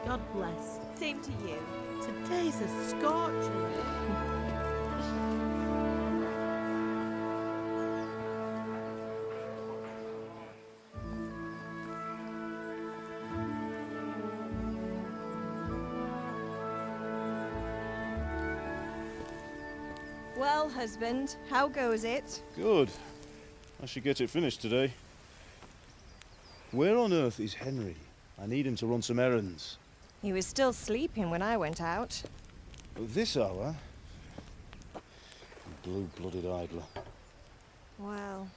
God bless. Same to you. Today's a scorcher. Well, husband, how goes it? Good. I should get it finished today. Where on earth is Henry? I need him to run some errands. He was still sleeping when I went out. At this hour? Blue-blooded idler. Well,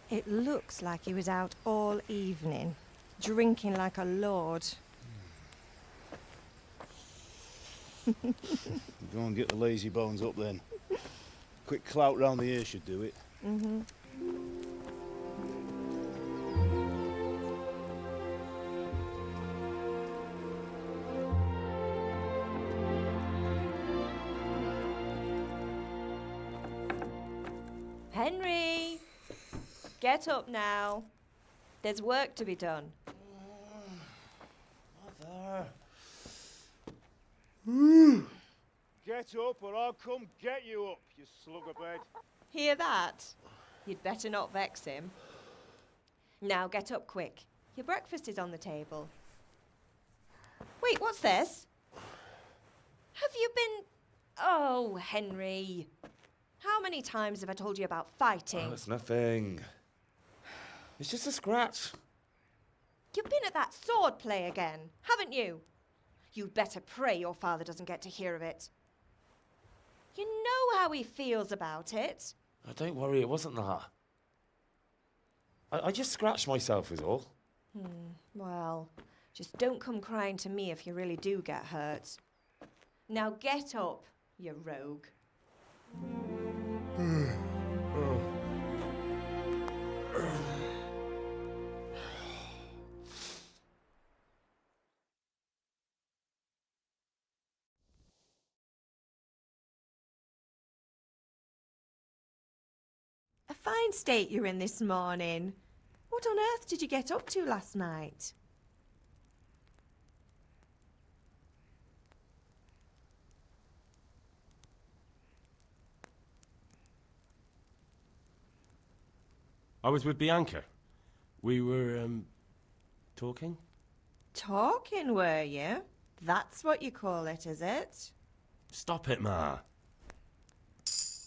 it looks like he was out all evening, drinking like a lord. Go and get the lazy bones up then. Quick clout round the ear should do it. Mm-hmm. Henry! Get up now. There's work to be done. Mother. Get up or I'll come get you up, you slugabed. Hear that? You'd better not vex him. Now get up quick. Your breakfast is on the table. Wait, what's this? Have you been... Oh, Henry. How many times have I told you about fighting? Oh, it's nothing. It's just a scratch. You've been at that sword play again, haven't you? You'd better pray your father doesn't get to hear of it. You know how he feels about it. Oh, don't worry, it wasn't that. I just scratched myself is all. Well, just don't come crying to me if you really do get hurt. Now get up, you rogue. A fine state you're in this morning. What on earth did you get up to last night? I was with Bianca. We were, talking? Talking, were you? That's what you call it, is it? Stop it, Ma.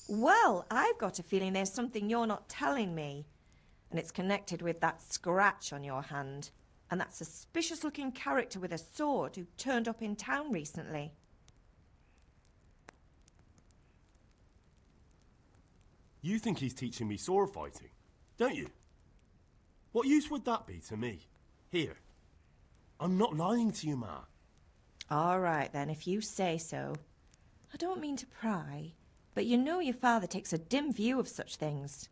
Well, I've got a feeling there's something you're not telling me. And it's connected with that scratch on your hand. And that suspicious-looking character with a sword who turned up in town recently. You think he's teaching me sword fighting, don't you? What use would that be to me? Here. I'm not lying to you, Ma. All right, then, if you say so. I don't mean to pry, but you know your father takes a dim view of such things.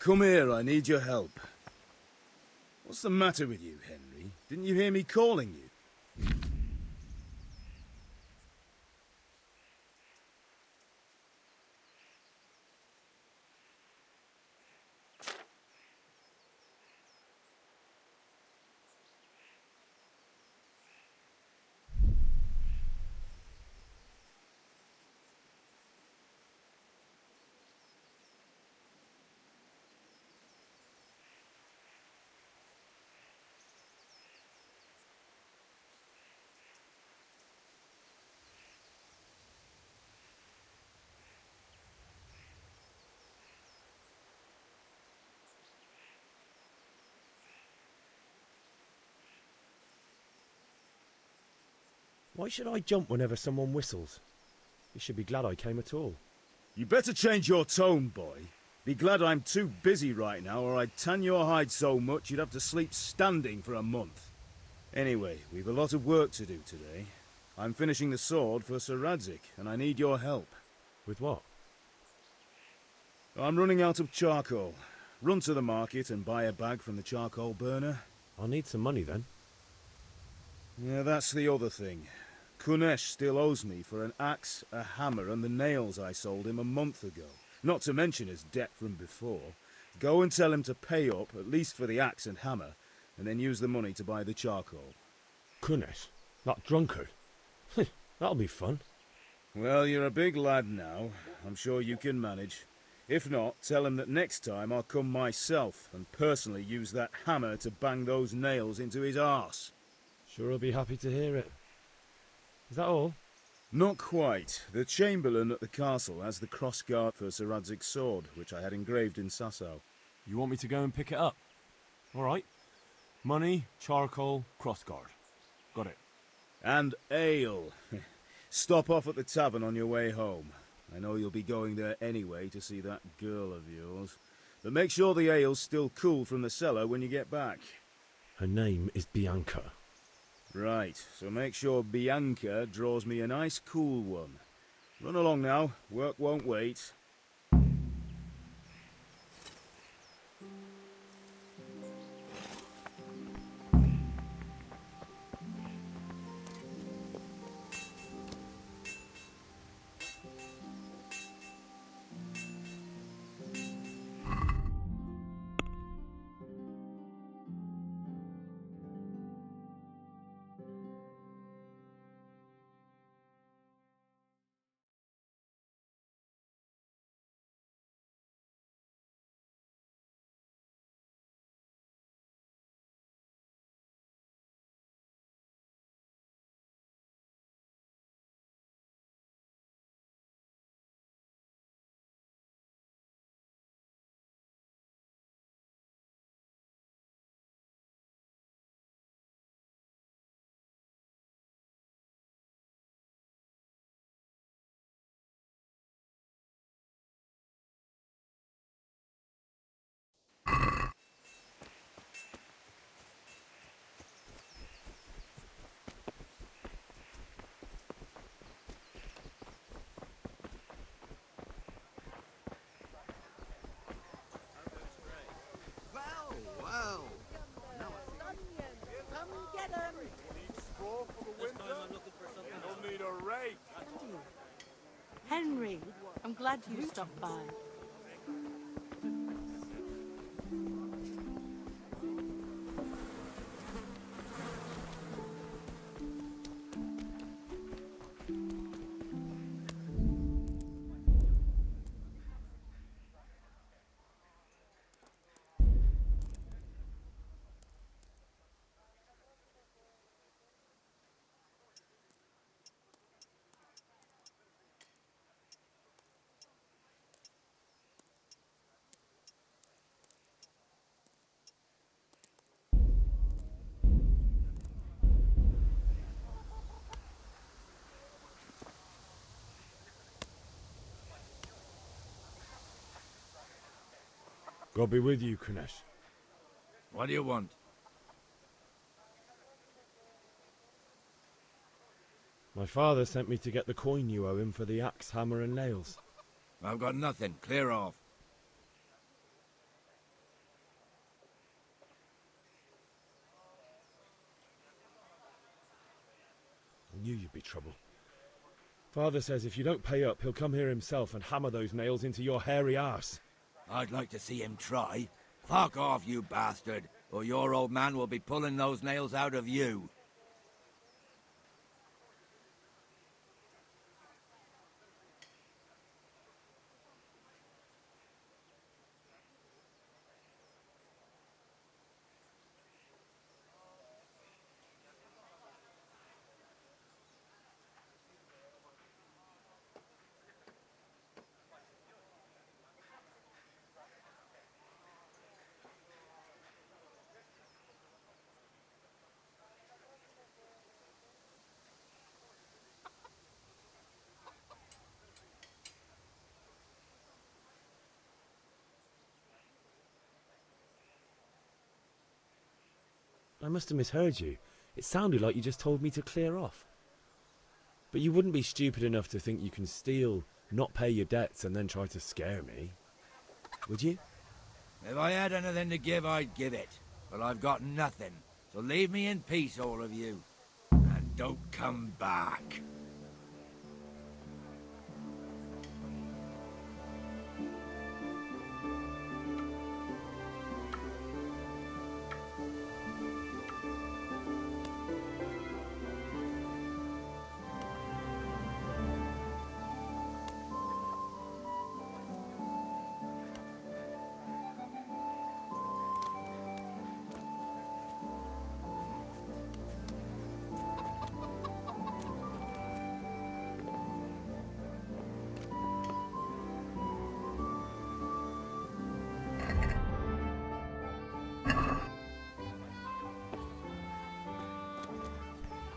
Come here, I need your help. What's the matter with you, Henry? Didn't you hear me calling you? Why should I jump whenever someone whistles? You should be glad I came at all. You better change your tone, boy. Be glad I'm too busy right now, or I'd tan your hide so much you'd have to sleep standing for a month. Anyway, we've a lot of work to do today. I'm finishing the sword for Sir Radzik, and I need your help. With what? I'm running out of charcoal. Run to the market and buy a bag from the charcoal burner. I'll need some money then. Yeah, that's the other thing. Kunesh still owes me for an axe, a hammer, and the nails I sold him a month ago. Not to mention his debt from before. Go and tell him to pay up, at least for the axe and hammer, and then use the money to buy the charcoal. Kunesh? That drunkard? That'll be fun. Well, you're a big lad now. I'm sure you can manage. If not, tell him that next time I'll come myself and personally use that hammer to bang those nails into his arse. Sure, I'll be happy to hear it. Is that all? Not quite. The Chamberlain at the castle has the crossguard for Sir Radzik's sword, which I had engraved in Sasau. You want me to go and pick it up? All right. Money, charcoal, crossguard. Got it. And ale. Stop off at the tavern on your way home. I know you'll be going there anyway to see that girl of yours. But make sure the ale's still cool from the cellar when you get back. Her name is Bianca. Right, so make sure Bianca draws me a nice cool one. Run along now, work won't wait. Wow. Come get 'em. You'll need a rake. Henry, I'm glad you stopped by. God be with you, Kunesh. What do you want? My father sent me to get the coin you owe him for the axe, hammer and nails. I've got nothing. Clear off. I knew you'd be trouble. Father says if you don't pay up, he'll come here himself and hammer those nails into your hairy arse. I'd like to see him try. Fuck off, you bastard, or your old man will be pulling those nails out of you. I must have misheard you. It sounded like you just told me to clear off. But you wouldn't be stupid enough to think you can steal, not pay your debts, and then try to scare me, would you? If I had anything to give, I'd give it. But I've got nothing. So leave me in peace, all of you. And don't come back.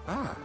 Ah.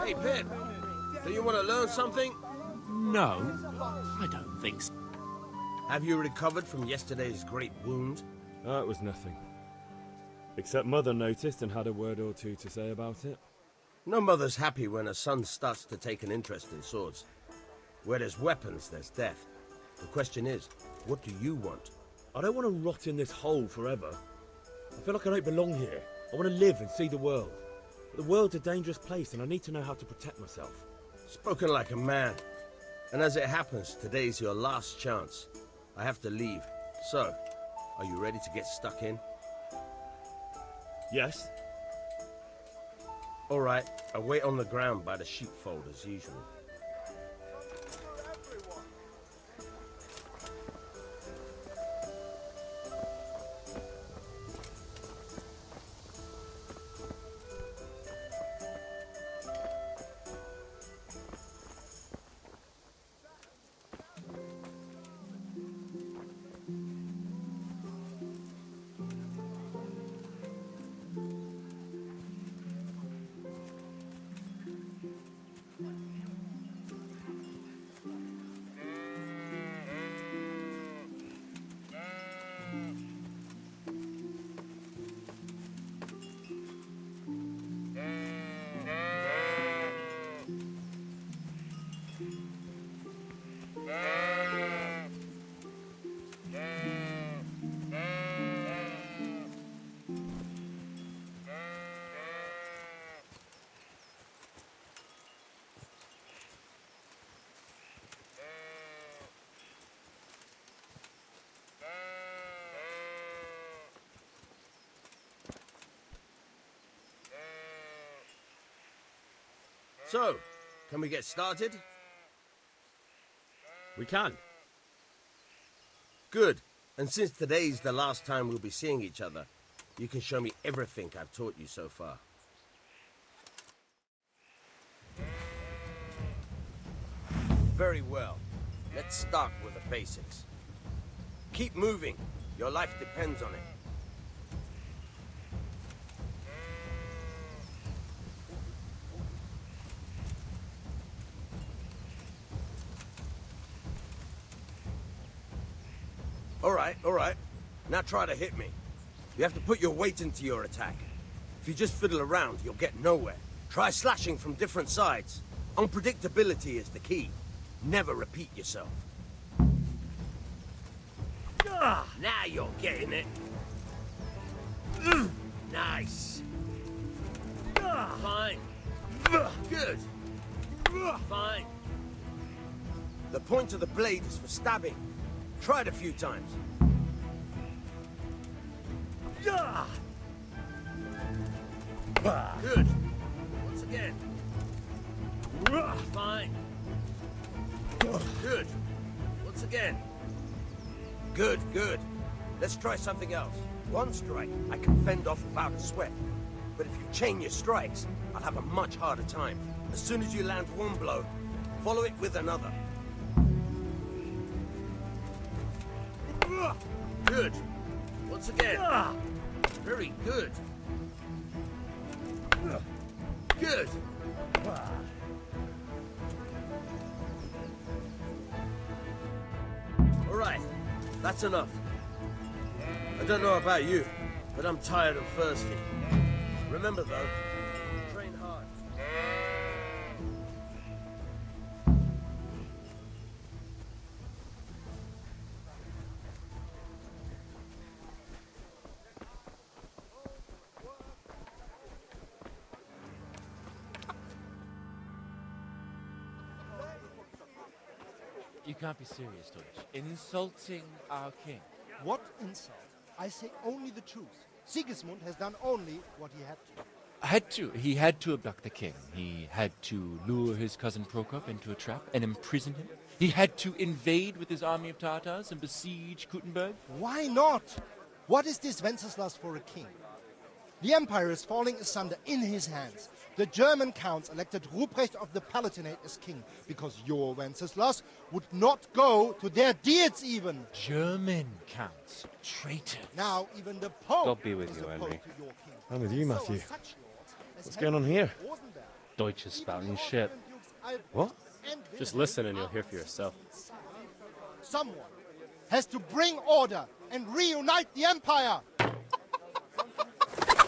Hey, Pip. Do you want to learn something? No, I don't think so. Have you recovered from yesterday's great wound? It was nothing. Except Mother noticed and had a word or two to say about it. No mother's happy when her son starts to take an interest in swords. Where there's weapons, there's death. The question is, what do you want? I don't want to rot in this hole forever. I feel like I don't belong here. I want to live and see the world. But the world's a dangerous place and I need to know how to protect myself. Spoken like a man. And as it happens, today's your last chance. I have to leave. So, are you ready to get stuck in? Yes? All right, I'll wait on the ground by the sheepfold as usual. So, can we get started? We can. Good. And since today's the last time we'll be seeing each other, you can show me everything I've taught you so far. Very well. Let's start with the basics. Keep moving. Your life depends on it. All right. Now try to hit me. You have to put your weight into your attack. If you just fiddle around, you'll get nowhere. Try slashing from different sides. Unpredictability is the key. Never repeat yourself. Now you're getting it. Nice. Fine. Good. Fine. The point of the blade is for stabbing. Try it a few times. Good. Once again. Fine. Good. Once again. Good. Let's try something else. One strike, I can fend off without a sweat. But if you chain your strikes, I'll have a much harder time. As soon as you land one blow, follow it with another. Good. Once again. Very good. Good. All right. That's enough. I don't know about you, but I'm tired and thirsty. Remember though, train hard. You can't be serious, Deutsch. Insulting our king. What insult? I say only the truth. Sigismund has done only what he had to. He had to abduct the king. He had to lure his cousin Prokop into a trap and imprison him. He had to invade with his army of Tatars and besiege Kuttenberg. Why not? What is this Wenceslas for a king? The empire is falling asunder in his hands. The German counts elected Ruprecht of the Palatinate as king because your Wenceslas would not go to their deeds even. German counts. Traitors. Now even the Pope God be with is you, opposed Henry. to your king. I'm with you, So Matthew. are such lords as What's going on here? Rosenberg, Deutsch is spouting even shit. Dukes Albrecht What? and Just Wilhelm listen and you'll are hear for yourself. Someone has to bring order and reunite the empire.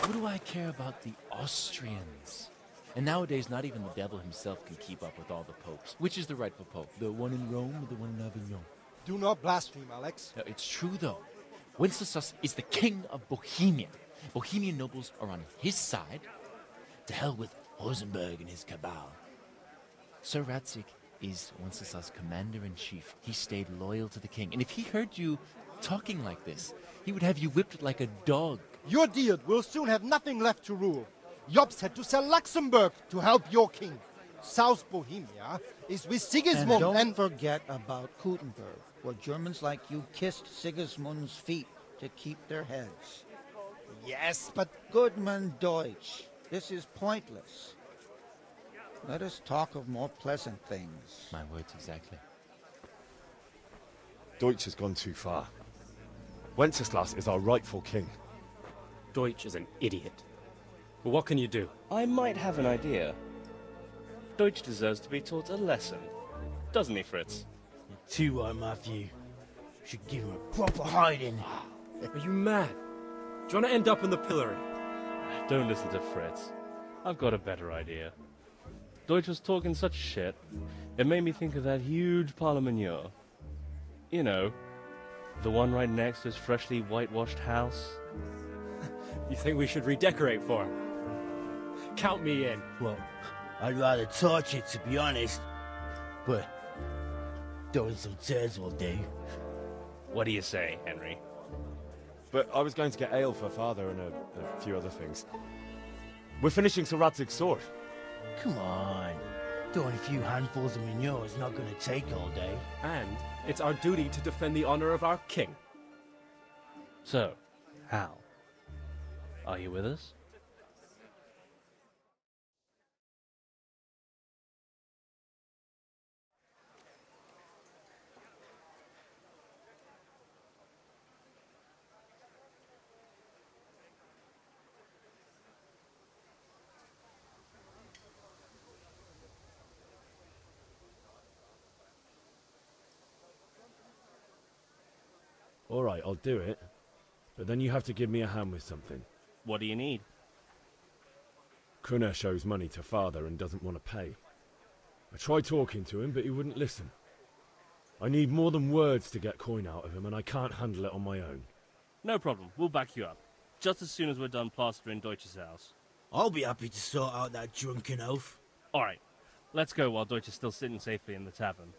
What do I care about the Austrians? And nowadays, not even the devil himself can keep up with all the popes. Which is the rightful pope? The one in Rome or the one in Avignon? Do not blaspheme, Alex. No, it's true, though. Wenceslas is the king of Bohemia. Bohemian nobles are on his side. To hell with Rosenberg and his cabal. Sir Radzik is Wenceslas' commander-in-chief. He stayed loyal to the king. And if he heard you talking like this, he would have you whipped like a dog. Your Diet will soon have nothing left to rule. Jobst had to sell Luxembourg to help your king. South Bohemia is with Sigismund And don't forget about Kuttenberg, where Germans like you kissed Sigismund's feet to keep their heads. Yes, but Goodman Deutsch, this is pointless. Let us talk of more pleasant things. My words exactly. Deutsch has gone too far. Wenceslas is our rightful king. Deutsch is an idiot. But what can you do? I might have an idea. Deutsch deserves to be taught a lesson. Doesn't he, Fritz? Too right, Matthew. Should give him a proper hiding. Are you mad? Do you want to end up in the pillory? Don't listen to Fritz. I've got a better idea. Deutsch was talking such shit, it made me think of that huge parliament. You know, the one right next to his freshly whitewashed house. You think we should redecorate for him? Count me in. Well, I'd rather torch it, to be honest. But throwing some tears will do. What do you say, Henry? But I was going to get ale for father and a few other things. We're finishing Sir Radzig's sword. Come on. Throwing a few handfuls of manure is not going to take all day. And it's our duty to defend the honor of our king. So, Hal, are you with us? All right, I'll do it. But then you have to give me a hand with something. What do you need? Kunesh owes money to father and doesn't want to pay. I tried talking to him, but he wouldn't listen. I need more than words to get coin out of him, and I can't handle it on my own. No problem. We'll back you up. Just as soon as we're done plastering Deutsch's house. I'll be happy to sort out that drunken oaf. All right. Let's go while Deutsch is still sitting safely in the tavern.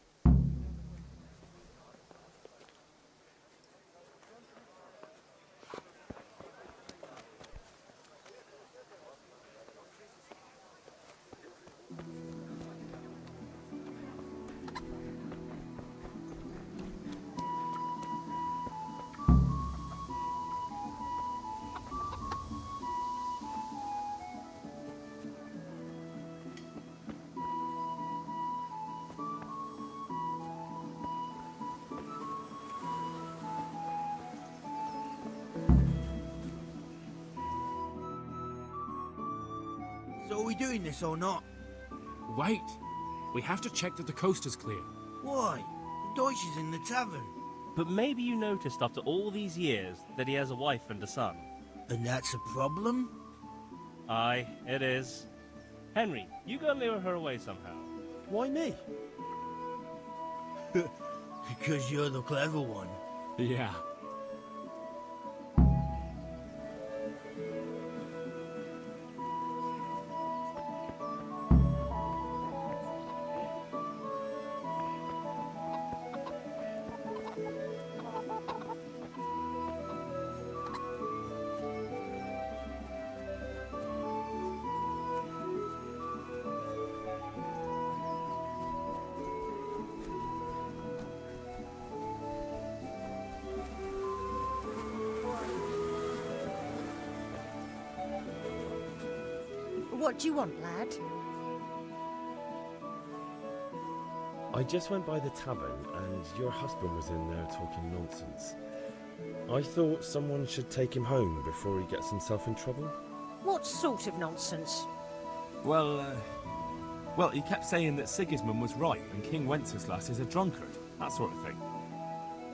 So are we doing this or not? Wait. We have to check that the coast is clear. Why? Deutsch is in the tavern. But maybe you noticed after all these years that he has a wife and a son. And that's a problem? Aye, it is. Henry, you go lure her away somehow. Why me? Because you're the clever one. Yeah. What do you want, lad? I just went by the tavern and your husband was in there talking nonsense. I thought someone should take him home before he gets himself in trouble. What sort of nonsense? Well, he kept saying that Sigismund was right and King Wenceslas is a drunkard, that sort of thing.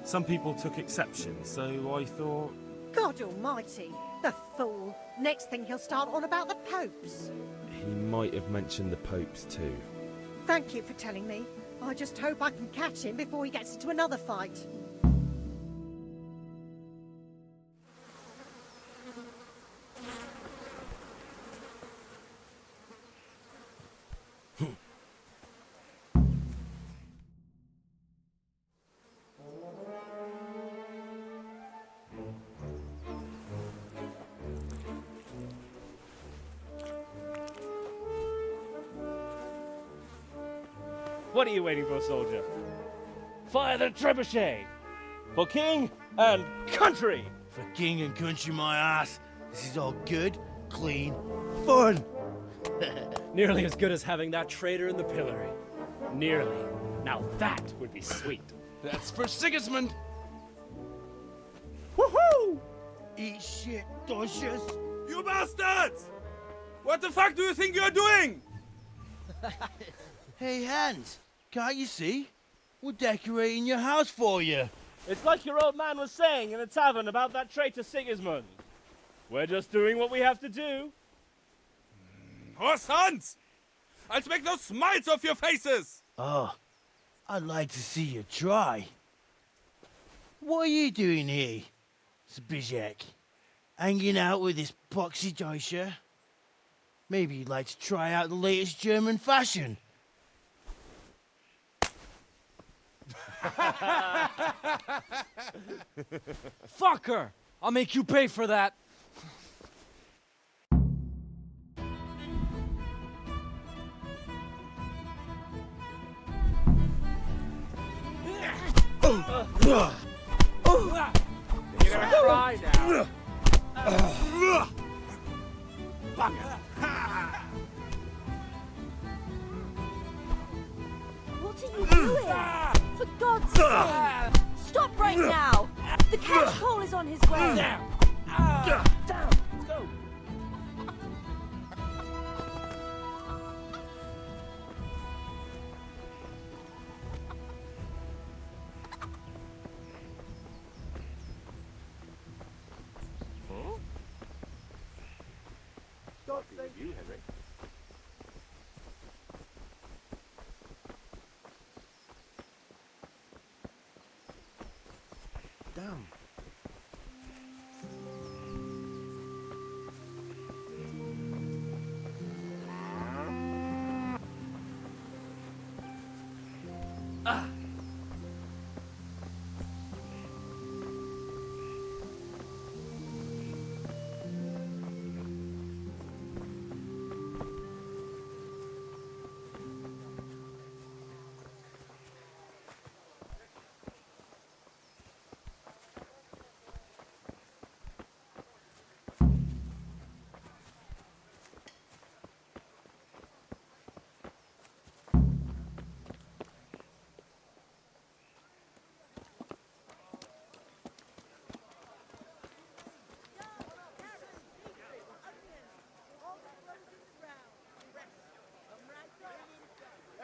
Some people took exception, so I thought... God almighty, the fool. Next thing he'll start on about the popes. He might have mentioned the popes too. Thank you for telling me. I just hope I can catch him before he gets into another fight. What are you waiting for, soldier? Fire the trebuchet! For king and country! For king and country, my ass. This is all good, clean, fun. Nearly as good as having that traitor in the pillory. Nearly. Now that would be sweet. That's for Sigismund! Woohoo! Eat shit, Deutsches. You bastards! What the fuck do you think you're doing? Hey, Hans, can't you see? We're decorating your house for you. It's like your old man was saying in the tavern about that traitor Sigismund. We're just doing what we have to do. Horse Hans! I'll make those smiles off your faces! Oh, I'd like to see you try. What are you doing here, Zbigniew? Hanging out with this poxy Deutscher? Maybe you'd like to try out the latest German fashion. Fuck her! I'll make you pay for that! You're gonna cry now. What are you doing? For God's sake! Stop right now! The catch pole is on his way! Down! Down! Let's go! You, Henry. Damn.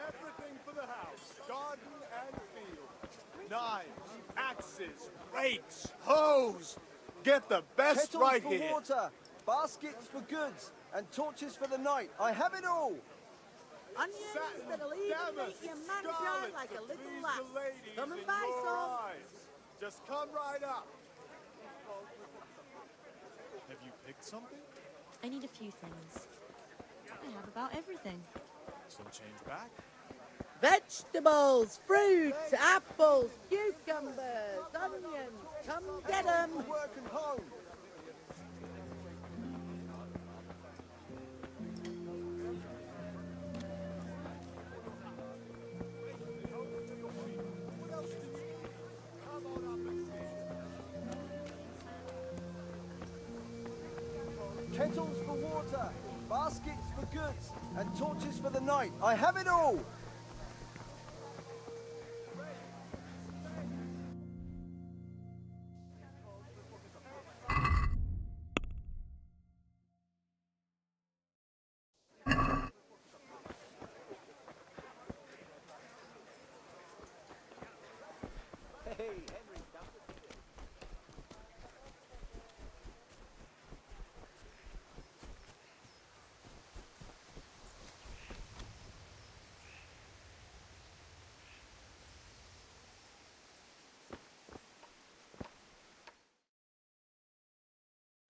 Everything for the house, garden and field. Knives, axes, rakes, hoes. Get the best Kettles right for here. water, baskets for goods, and torches for the night. I have it all. Onions that'll even make your man cry like a little lass. Come and buy some. Just come right up. Have you picked something? I need a few things. I have about everything. So change back. Vegetables, fruits, apples, cucumbers, onions. Come get 'em. Work and home. Kettles for water, baskets for goods, and torches for the night. I have it all.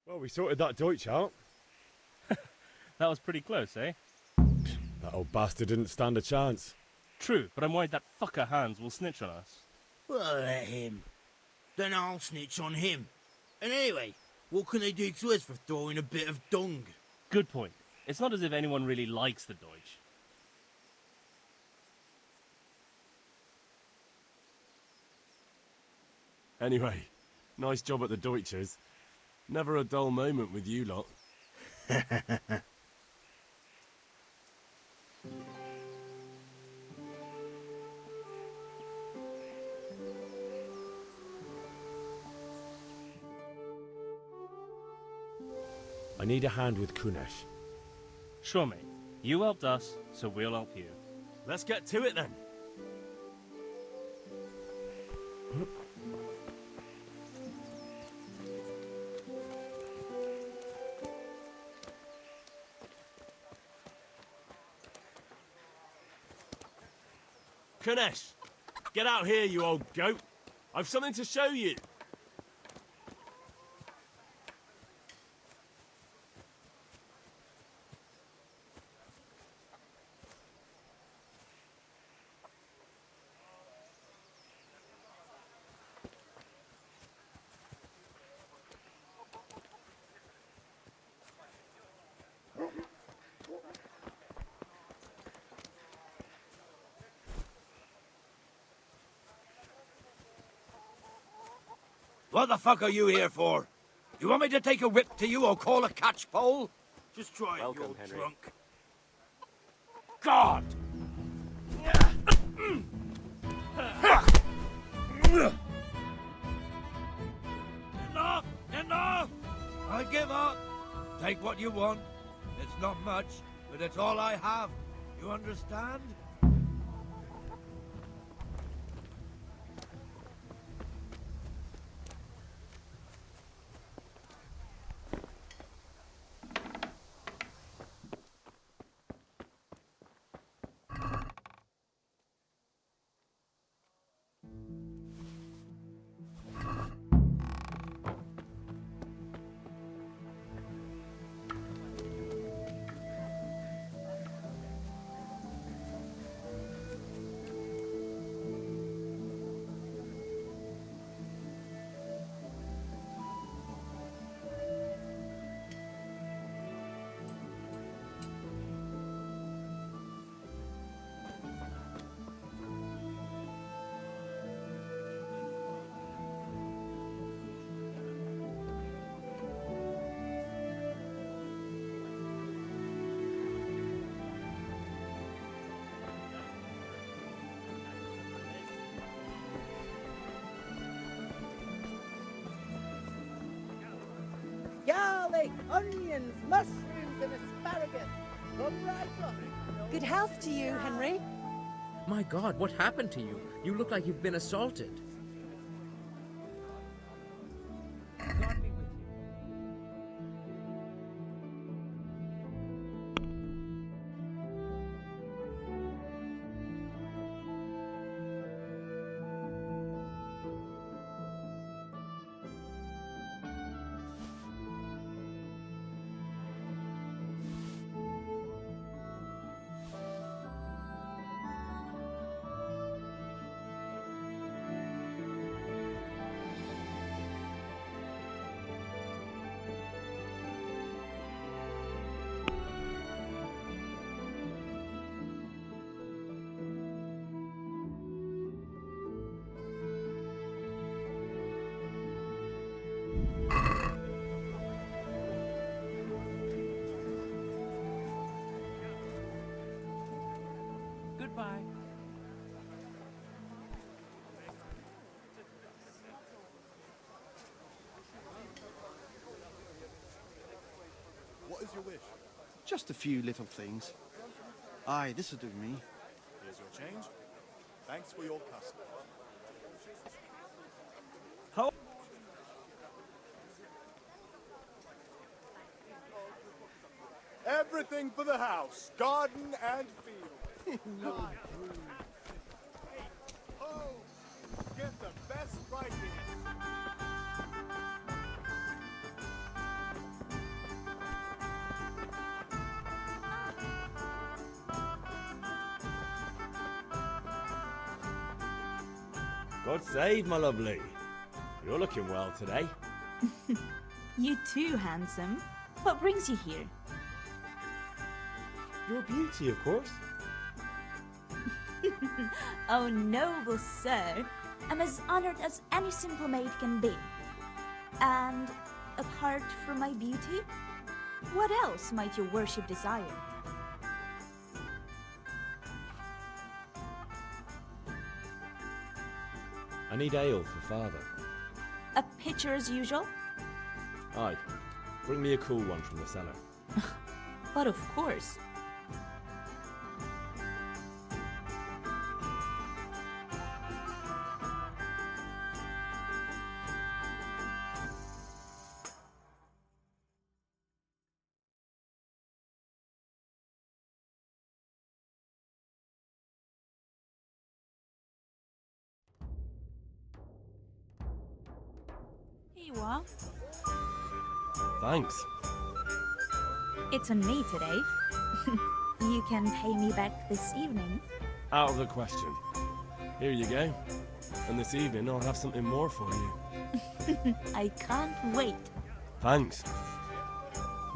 Well, we sorted that Deutsch out. That was pretty close, eh? That old bastard didn't stand a chance. True, but I'm worried that fucker Hans will snitch on us. Well, let him. Then I'll snitch on him. And anyway, what can they do to us for throwing a bit of dung? Good point. It's not as if anyone really likes the Deutsch. Anyway, nice job at the Deutschers. Never a dull moment with you lot. I need a hand with Kunesh. Sure, mate. You helped us, so we'll help you. Let's get to it then. Kunesh, get out here, you old goat. I've something to show you. What the fuck are you here for? You want me to take a whip to you or call a catchpole? Just try it, you Henry. drunk. God! Enough! Enough! I give up. Take what you want. It's not much, but it's all I have. You understand? Garlic, onions, mushrooms, and asparagus. Come right up. Good health to you, Henry. My God, what happened to you? You look like you've been assaulted. Goodbye. What is your wish? Just a few little things. Aye, this'll do me. Here's your change. Thanks for your custom. How? Everything for the house, garden and field. Oh, get the best pricing. God save, my lovely. You're looking well today. You too, handsome. What brings you here? Your beauty, of course. Oh, noble sir. I'm as honored as any simple maid can be. And apart from my beauty, what else might your worship desire? I need ale for father. A pitcher as usual? Aye. Bring me a cool one from the cellar. But of course. Here you are. Thanks. It's on me today. You can pay me back this evening. Out of the question. Here you go. And this evening I'll have something more for you. I can't wait. Thanks.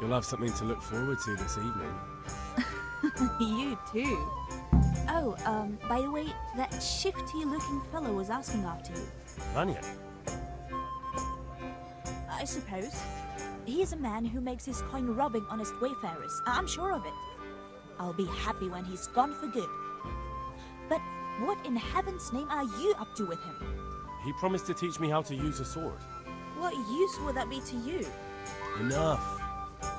You'll have something to look forward to this evening. You too. Oh, by the way, that shifty-looking fellow was asking after you. Vanya. I suppose. He is a man who makes his coin robbing honest wayfarers. I'm sure of it. I'll be happy when he's gone for good. But what in heaven's name are you up to with him? He promised to teach me how to use a sword. What use would that be to you? Enough.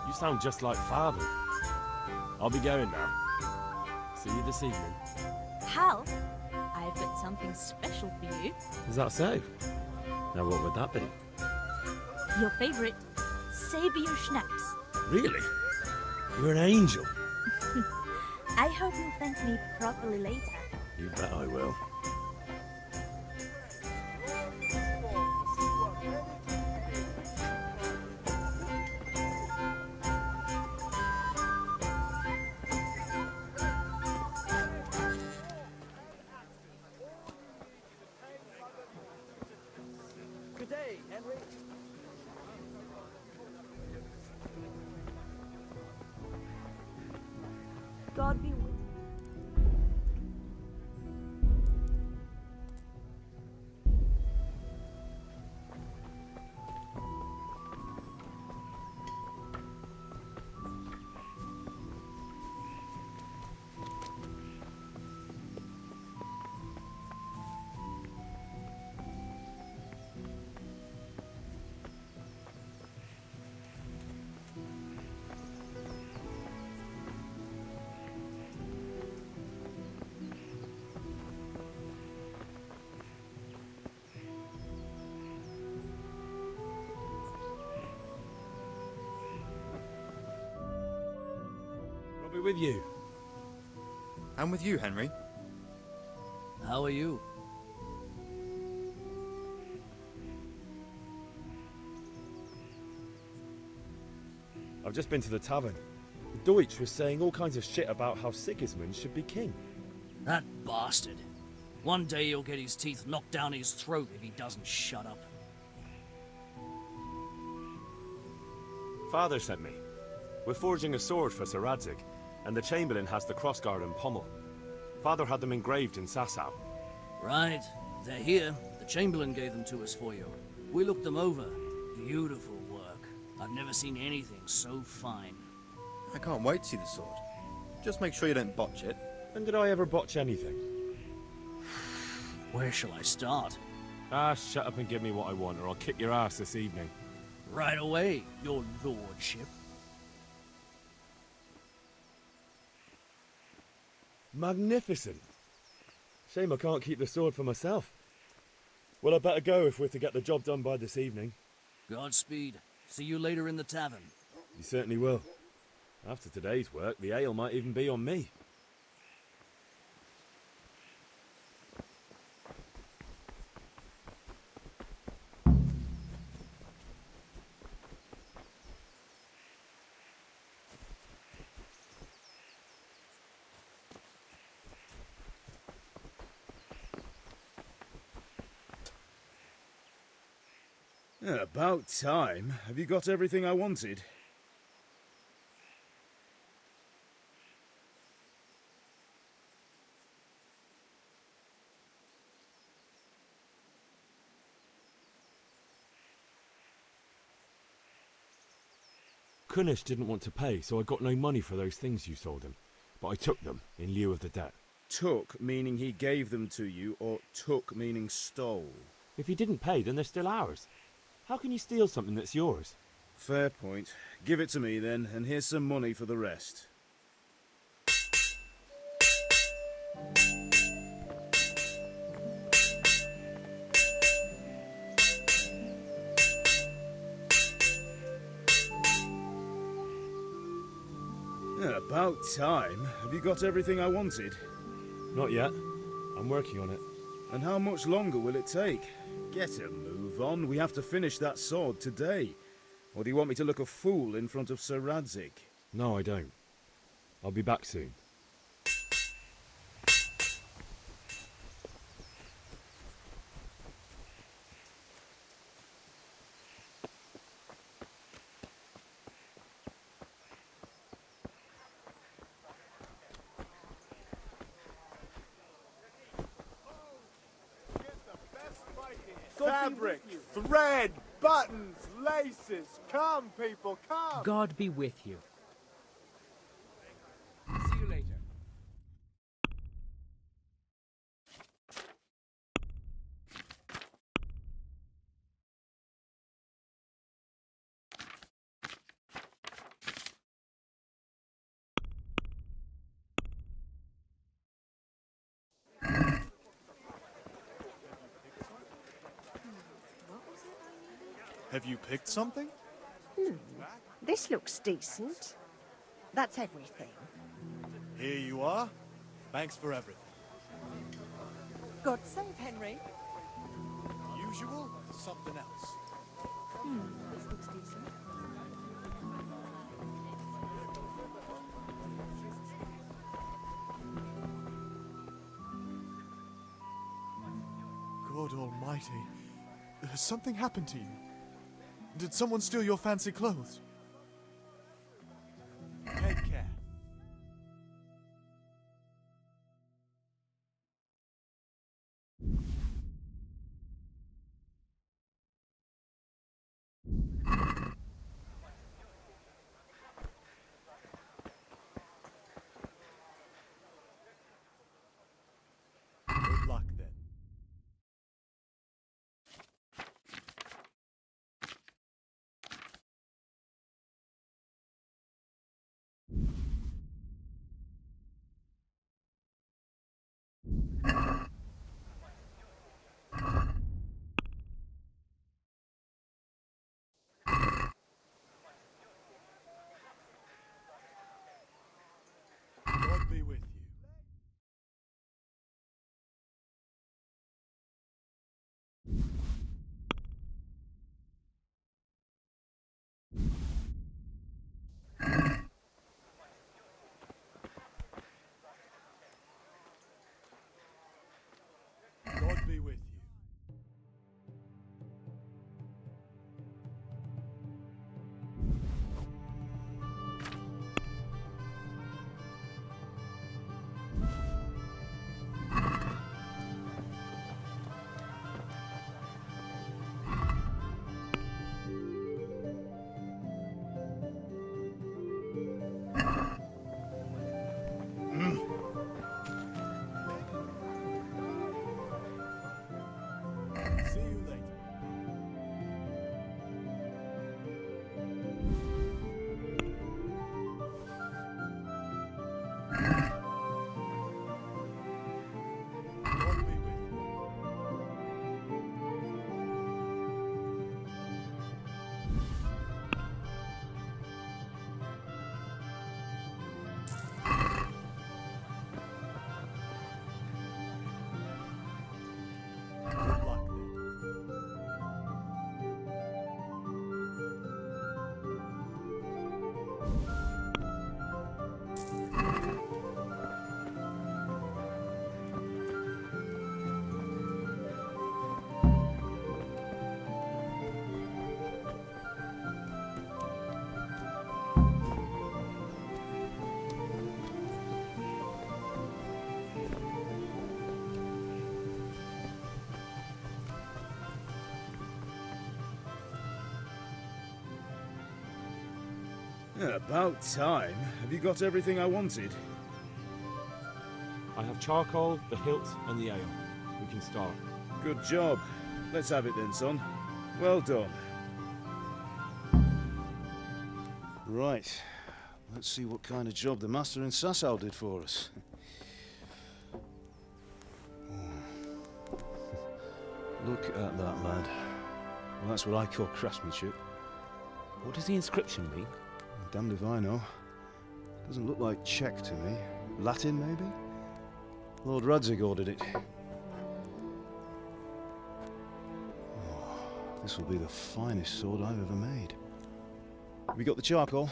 You sound just like Father. I'll be going now. See you this evening. Hal, I've got something special for you. Is that so? Now what would that be? Your favorite, Savior Schnapps. Really? You're an angel. I hope you'll thank me properly later. You bet I will. Good day, Henry. God be with you. I'll be with you. I'm with you, Henry. How are you? I've just been to the tavern. The Deutsch was saying all kinds of shit about how Sigismund should be king. That bastard. One day he'll get his teeth knocked down his throat if he doesn't shut up. Father sent me. We're forging a sword for Sir Radzig, and the Chamberlain has the crossguard and pommel. Father had them engraved in Sasau. Right. They're here. The Chamberlain gave them to us for you. We looked them over. Beautiful work. I've never seen anything so fine. I can't wait to see the sword. Just make sure you don't botch it. When did I ever botch anything? Where shall I start? Ah, shut up and give me what I want, or I'll kick your ass this evening. Right away, your lordship. Magnificent. Shame I can't keep the sword for myself. Well, I better go if we're to get the job done by this evening. Godspeed. See you later in the tavern. You certainly will. After today's work, the ale might even be on me. About time. Have you got everything I wanted? Kunish didn't want to pay, so I got no money for those things you sold him. But I took them in lieu of the debt. Took meaning he gave them to you, or took meaning stole? If he didn't pay, then they're still ours. How can you steal something that's yours? Fair point. Give it to me then, and here's some money for the rest. About time. Have you got everything I wanted? Not yet. I'm working on it. And how much longer will it take? Get a move on. We have to finish that sword today. Or do you want me to look a fool in front of Sir Radzig? No, I don't. I'll be back soon. Fabric, thread, buttons, places. Come, people, come. God be with you. See you later. Have you picked something? This looks decent. That's everything. Here you are. Thanks for everything. God save Henry. Usual, something else. This looks decent. God almighty. Has something happened to you? Did someone steal your fancy clothes? Take care. Good luck then. God be with you. God be with you. See you later. God be with you. Good luck then. Yeah, about time. Have you got everything I wanted? I have charcoal, the hilt, and the ale. We can start. Good job. Let's have it then, son. Well done. Right. Let's see what kind of job the master in Sasau did for us. Look at that, lad. Well, that's what I call craftsmanship. What does the inscription mean? Damned if I know. Doesn't look like Czech to me. Latin, maybe? Lord Radzig ordered it. Oh, this will be the finest sword I've ever made. Have you got the charcoal?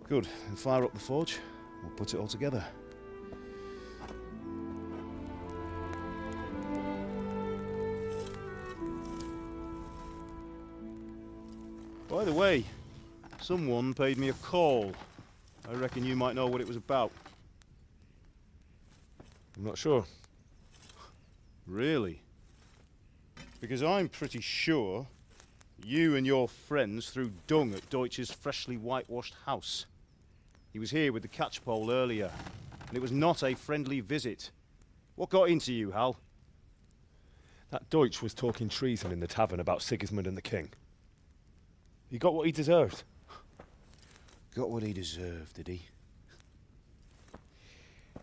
Good. Then fire up the forge. We'll put it all together. By the way, someone paid me a call. I reckon you might know what it was about. I'm not sure. Really? Because I'm pretty sure You and your friends threw dung at Deutsch's freshly whitewashed house. He was here with the catchpole earlier, and it was not a friendly visit. What got into you, Hal? That Deutsch was talking treason in the tavern about Sigismund and the king. He got what he deserved. Got what he deserved, did he?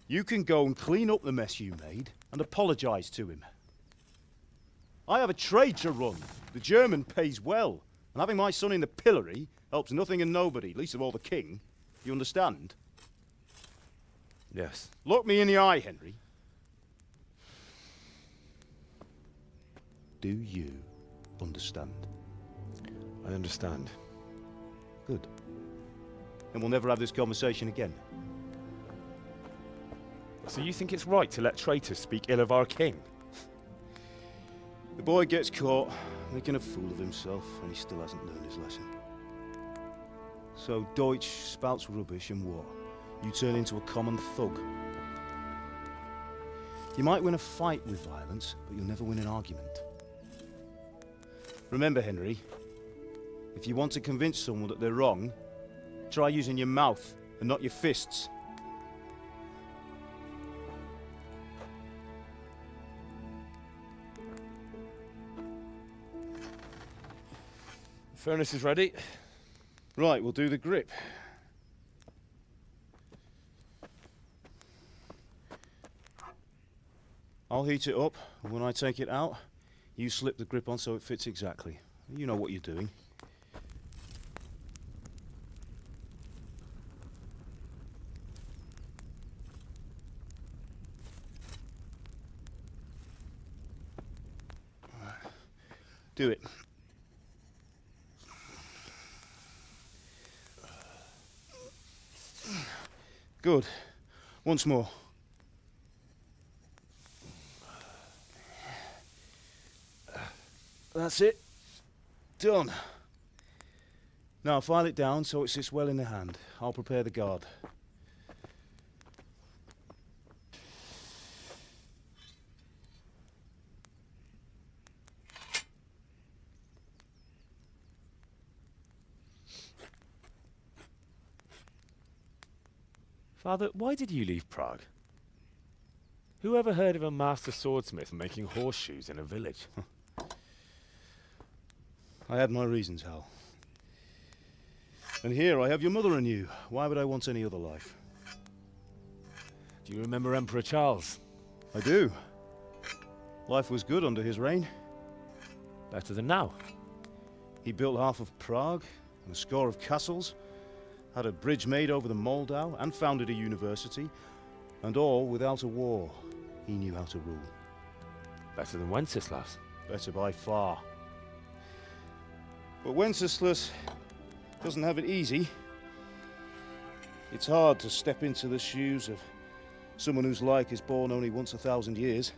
You can go and clean up the mess you made and apologise to him. I have a trade to run. The German pays well, and having my son in the pillory helps nothing and nobody, least of all the king. You understand? Yes. Look me in the eye, Henry. Do you understand? I understand. Good. And we'll never have this conversation again. So you think it's right to let traitors speak ill of our king? The boy gets caught making a fool of himself, and he still hasn't learned his lesson. So Deutsch spouts rubbish, and what? You turn into a common thug. You might win a fight with violence, but you'll never win an argument. Remember, Henry, if you want to convince someone that they're wrong, try using your mouth and not your fists. The furnace is ready. Right, we'll do the grip. I'll heat it up, and when I take it out, you slip the grip on so it fits exactly. You know what you're doing. Do it. Good. Once more. That's it. Done. Now file it down so it sits well in the hand. I'll prepare the guard. Father, why did you leave Prague? Who ever heard of a master swordsmith making horseshoes in a village? I had my reasons, Hal. And here I have your mother and you. Why would I want any other life? Do you remember Emperor Charles? I do. Life was good under his reign. Better than now. He built half of Prague and a score of castles, had a bridge made over the Moldau, and founded a university, and all without a war. He knew how to rule. Better than Wenceslas. Better by far. But Wenceslas doesn't have it easy. It's hard to step into the shoes of someone whose like is born only once 1,000 years.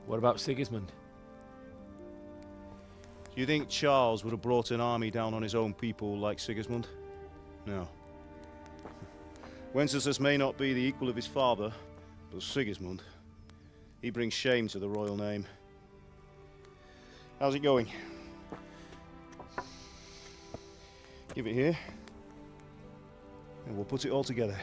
What about Sigismund? Do you think Charles would have brought an army down on his own people like Sigismund? No. Wenceslas may not be the equal of his father, but Sigismund, he brings shame to the royal name. How's it going? Give it here, and we'll put it all together.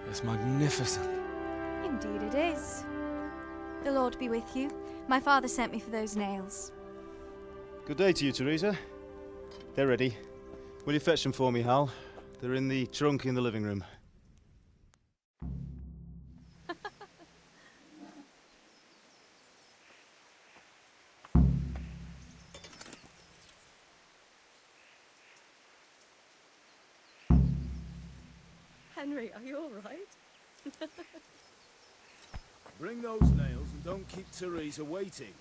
It's magnificent. Indeed it is. The Lord be with you. My father sent me for those nails. Good day to you, Teresa. They're ready. Will you fetch them for me, Hal? They're in the trunk in the living room. Henry, are you all right? Bring those nails and don't keep Teresa waiting.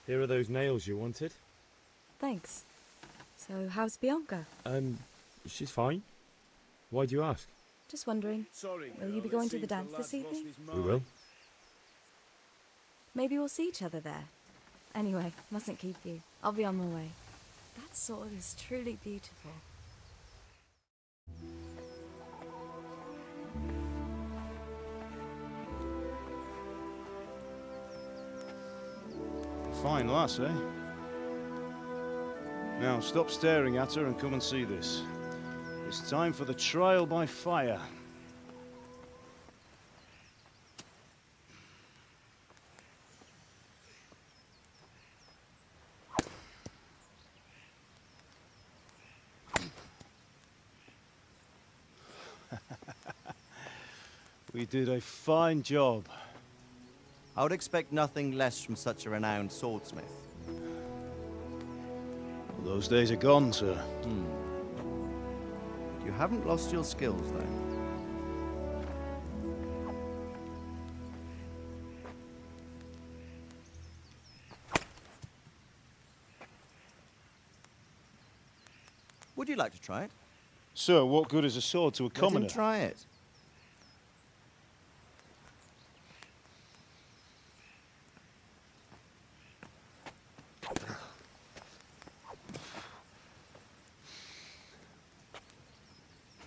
Here are those nails you wanted. Thanks. So, how's Bianca? She's fine. Why do you ask? Just wondering. Sorry, Will you be going to the dance this evening? We will. Maybe we'll see each other there. Anyway, mustn't keep you. I'll be on my way. That sword is truly beautiful. Fine lass, eh? Now stop staring at her and come and see this. It's time for the trial by fire. We did a fine job. I would expect nothing less from such a renowned swordsmith. Well, those days are gone, sir. You haven't lost your skills, though. Would you like to try it? Sir, what good is a sword to a commoner? Let him try it.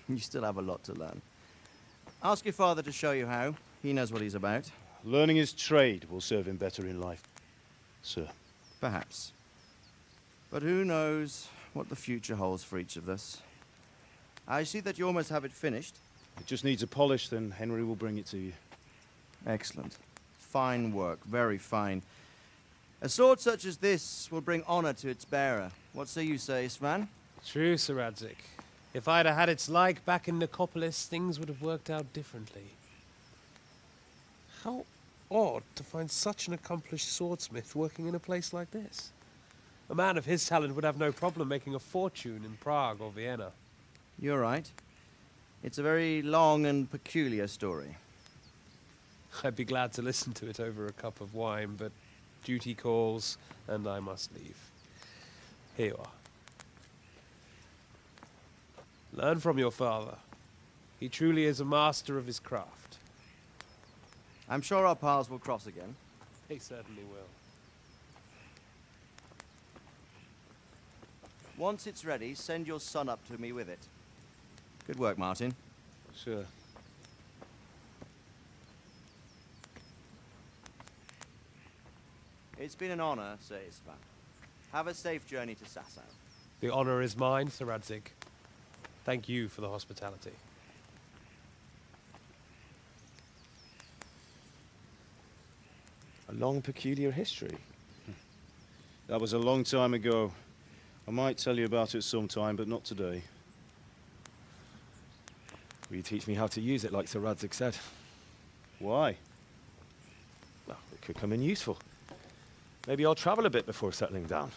You still have a lot to learn. Ask your father to show you how. He knows what he's about. Learning his trade will serve him better in life, sir. Perhaps. But who knows what the future holds for each of us. I see that you almost have it finished. It just needs a polish, then Henry will bring it to you. Excellent. Fine work, very fine. A sword such as this will bring honor to its bearer. What say you, Svan? True, Sir Radzik. If I'd have had its like back in Nicopolis, things would have worked out differently. How odd to find such an accomplished swordsmith working in a place like this. A man of his talent would have no problem making a fortune in Prague or Vienna. You're right. It's a very long and peculiar story. I'd be glad to listen to it over a cup of wine, but duty calls, and I must leave. Here you are. Learn from your father. He truly is a master of his craft. I'm sure our paths will cross again. He certainly will. Once it's ready, send your son up to me with it. Good work, Martin. Sure. It's been an honor, Sir Isvan. Have a safe journey to Sasau. The honor is mine, Sir Radzik. Thank you for the hospitality. A long, peculiar history. That was a long time ago. I might tell you about it sometime, but not today. Will you teach me how to use it, like Sir Radzik said? Why? Well, it could come in useful. Maybe I'll travel a bit before settling down.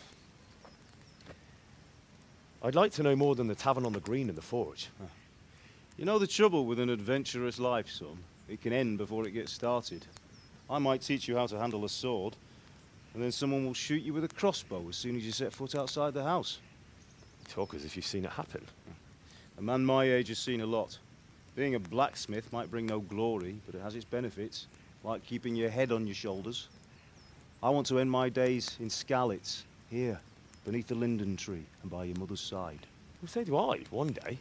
I'd like to know more than the tavern on the green and the forge. You know the trouble with an adventurous life, son? It can end before it gets started. I might teach you how to handle a sword, and then someone will shoot you with a crossbow as soon as you set foot outside the house. You talk as if you've seen it happen. A man my age has seen a lot. Being a blacksmith might bring no glory, but it has its benefits, like keeping your head on your shoulders. I want to end my days in Skalitz, here, beneath the linden tree and by your mother's side. Well, so do I, one day.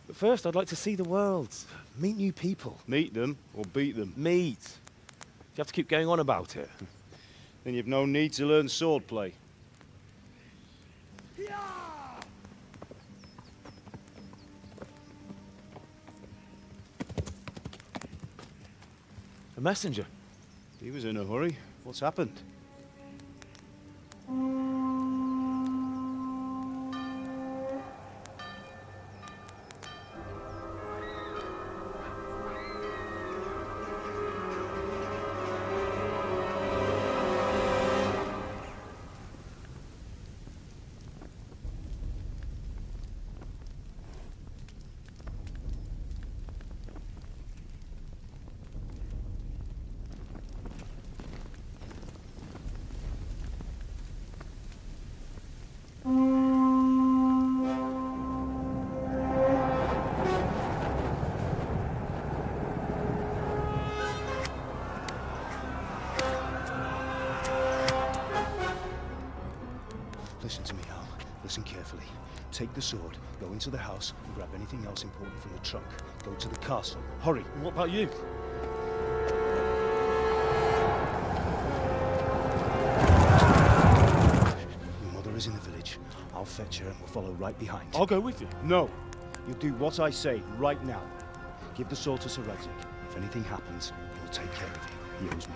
But first, I'd like to see the world, meet new people. Meet them or beat them? Meet. You have to keep going on about it. Then you've no need to learn swordplay. A messenger. He was in a hurry. What's happened? Listen to me, Hal. Listen carefully. Take the sword, go into the house, and grab anything else important from the trunk. Go to the castle. Hurry! And what about you? Your mother is in the village. I'll fetch her and we'll follow right behind. I'll go with you. No! You'll do what I say right now. Give the sword to Sir Reddick. If anything happens, he'll take care of you. He owes me.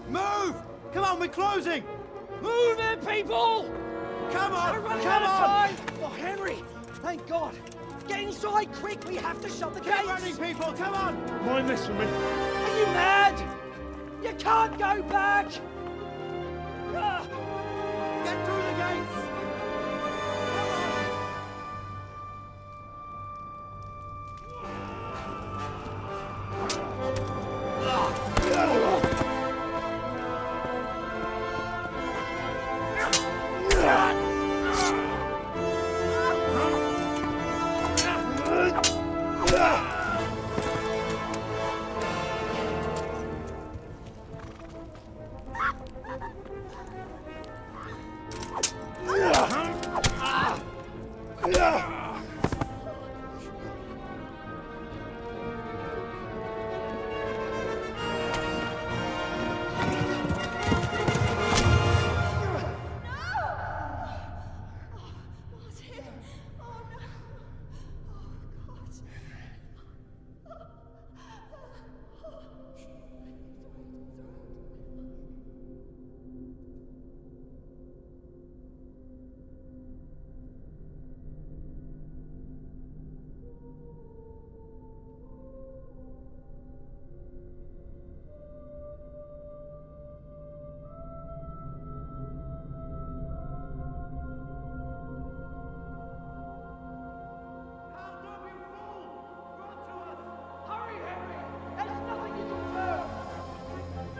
Move! Come on, we're closing! Move it, people! Come on! We're running Come out of on! time! Oh, Henry! Thank God! Get inside, quick! We have to shut the gates! Keep running, people! Come on! Mind this for me. Are you mad? You can't go back! Ah. Get through the gates!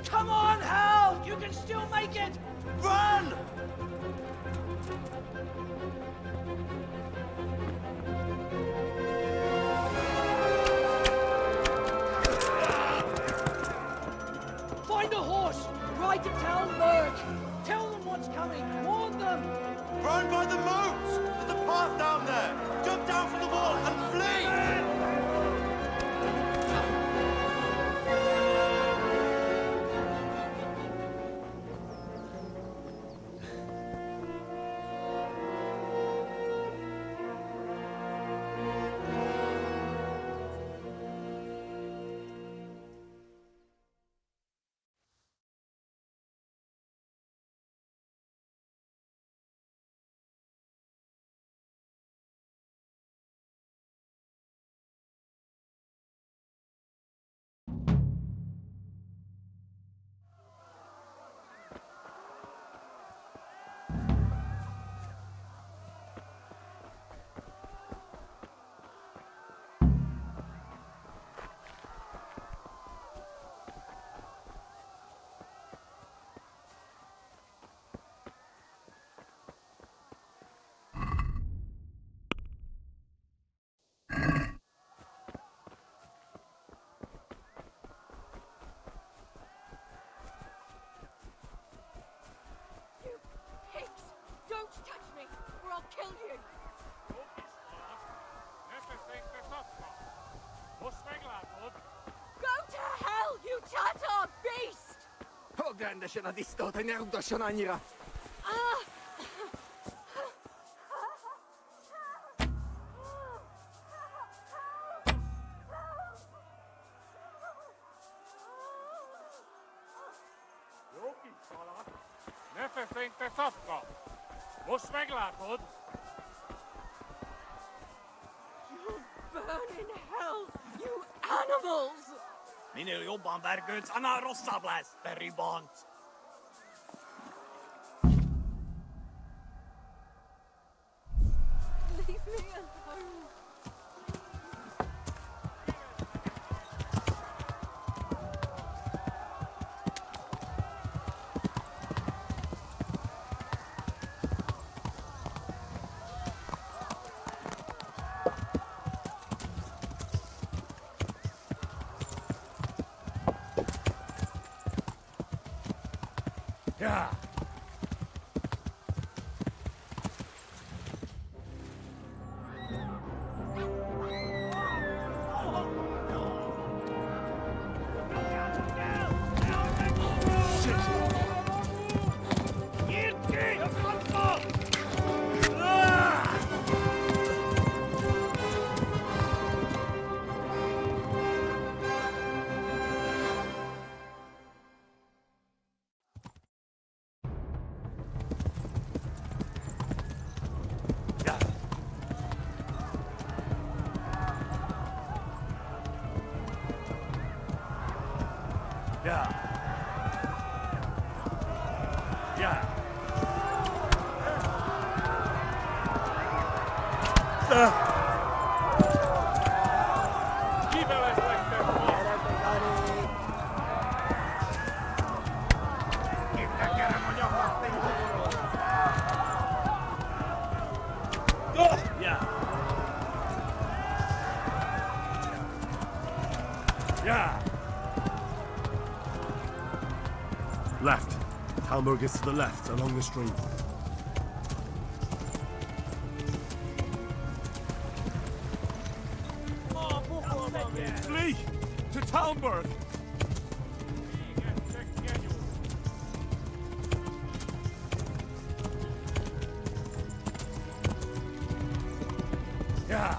Come on, Hal! You can still make it! Run! Find a horse! Ride to town, Lurk! Tell them what's coming! Warn them! Run by the moat! There's a path down there! Jump down from the wall and flee! Don't touch me, or I'll kill you! Go to hell, you Tatar beast! Ogląda się na istotę, nie rób do szananira. Nefes inte soppa. Most meglátod? You'll burn in hell, you animals! Minél jobban vergődsz, annál rosszabb lesz, te ribant! Yeah. Left. Talmberg is to the left, along the stream. Flee! To Talmberg! Yeah!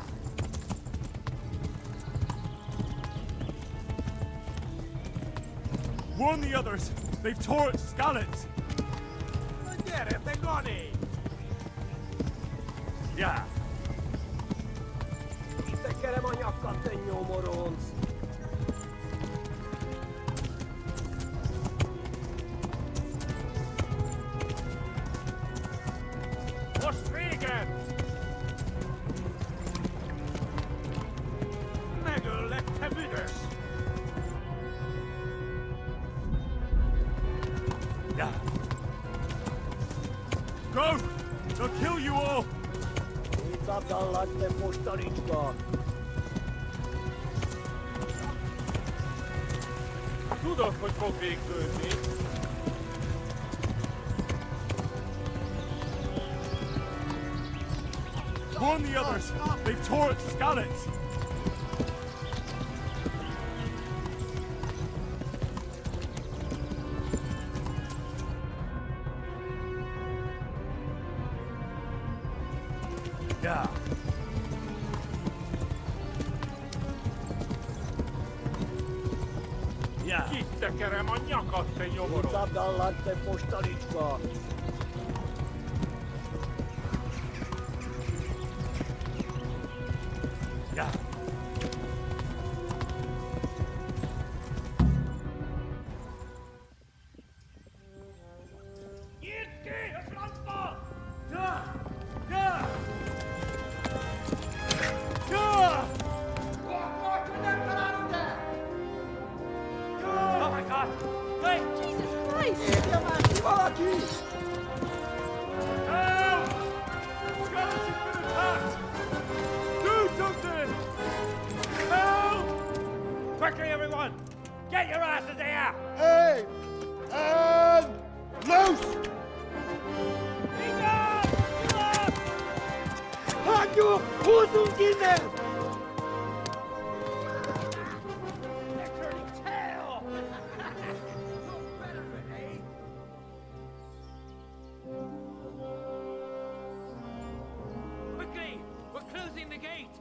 Warn the others! They've tore at Skalitz! Yeah! What's free again? Megul let Tebudas. Yeah. Go! They'll kill you all! Tudod, hogy fog végződni. Warn the others! They've tore at Skalitz! Yeah. Yeah. Kitekerem a nyakat, te nyomorom! Yeah. Oh my God! Wait! Jesus Christ! Help! Skalitz has been attacked! Do something! Help! Quickly, everyone! Get your asses here! Hey! And loose! Hanyo! Húzzunk innen! They're turning tail! Quickly! We're closing the gate!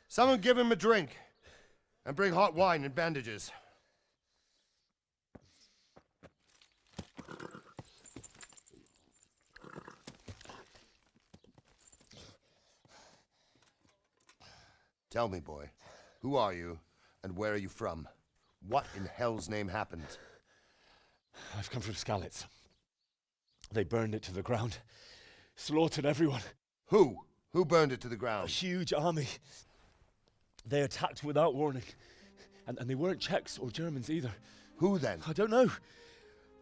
Someone give him a drink. And bring hot wine and bandages. Tell me, boy, who are you and where are you from? What in hell's name happened? I've come from Skalitz. They burned it to the ground. Slaughtered everyone. Who? Who burned it to the A ground? huge army. They attacked without warning. And they weren't Czechs or Germans either. Who then? I don't know.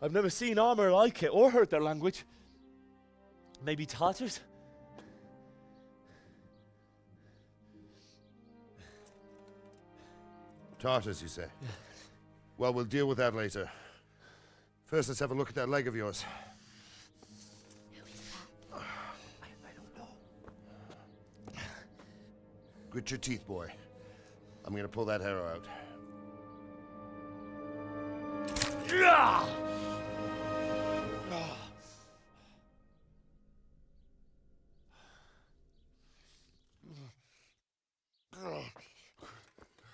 I've never seen armor like it or heard their language. Maybe Tatars? Tartars, you say? Well, we'll deal with that later. First, let's have a look at that leg of yours. Who is that? I don't know. Grit your teeth, boy. I'm gonna pull that arrow out.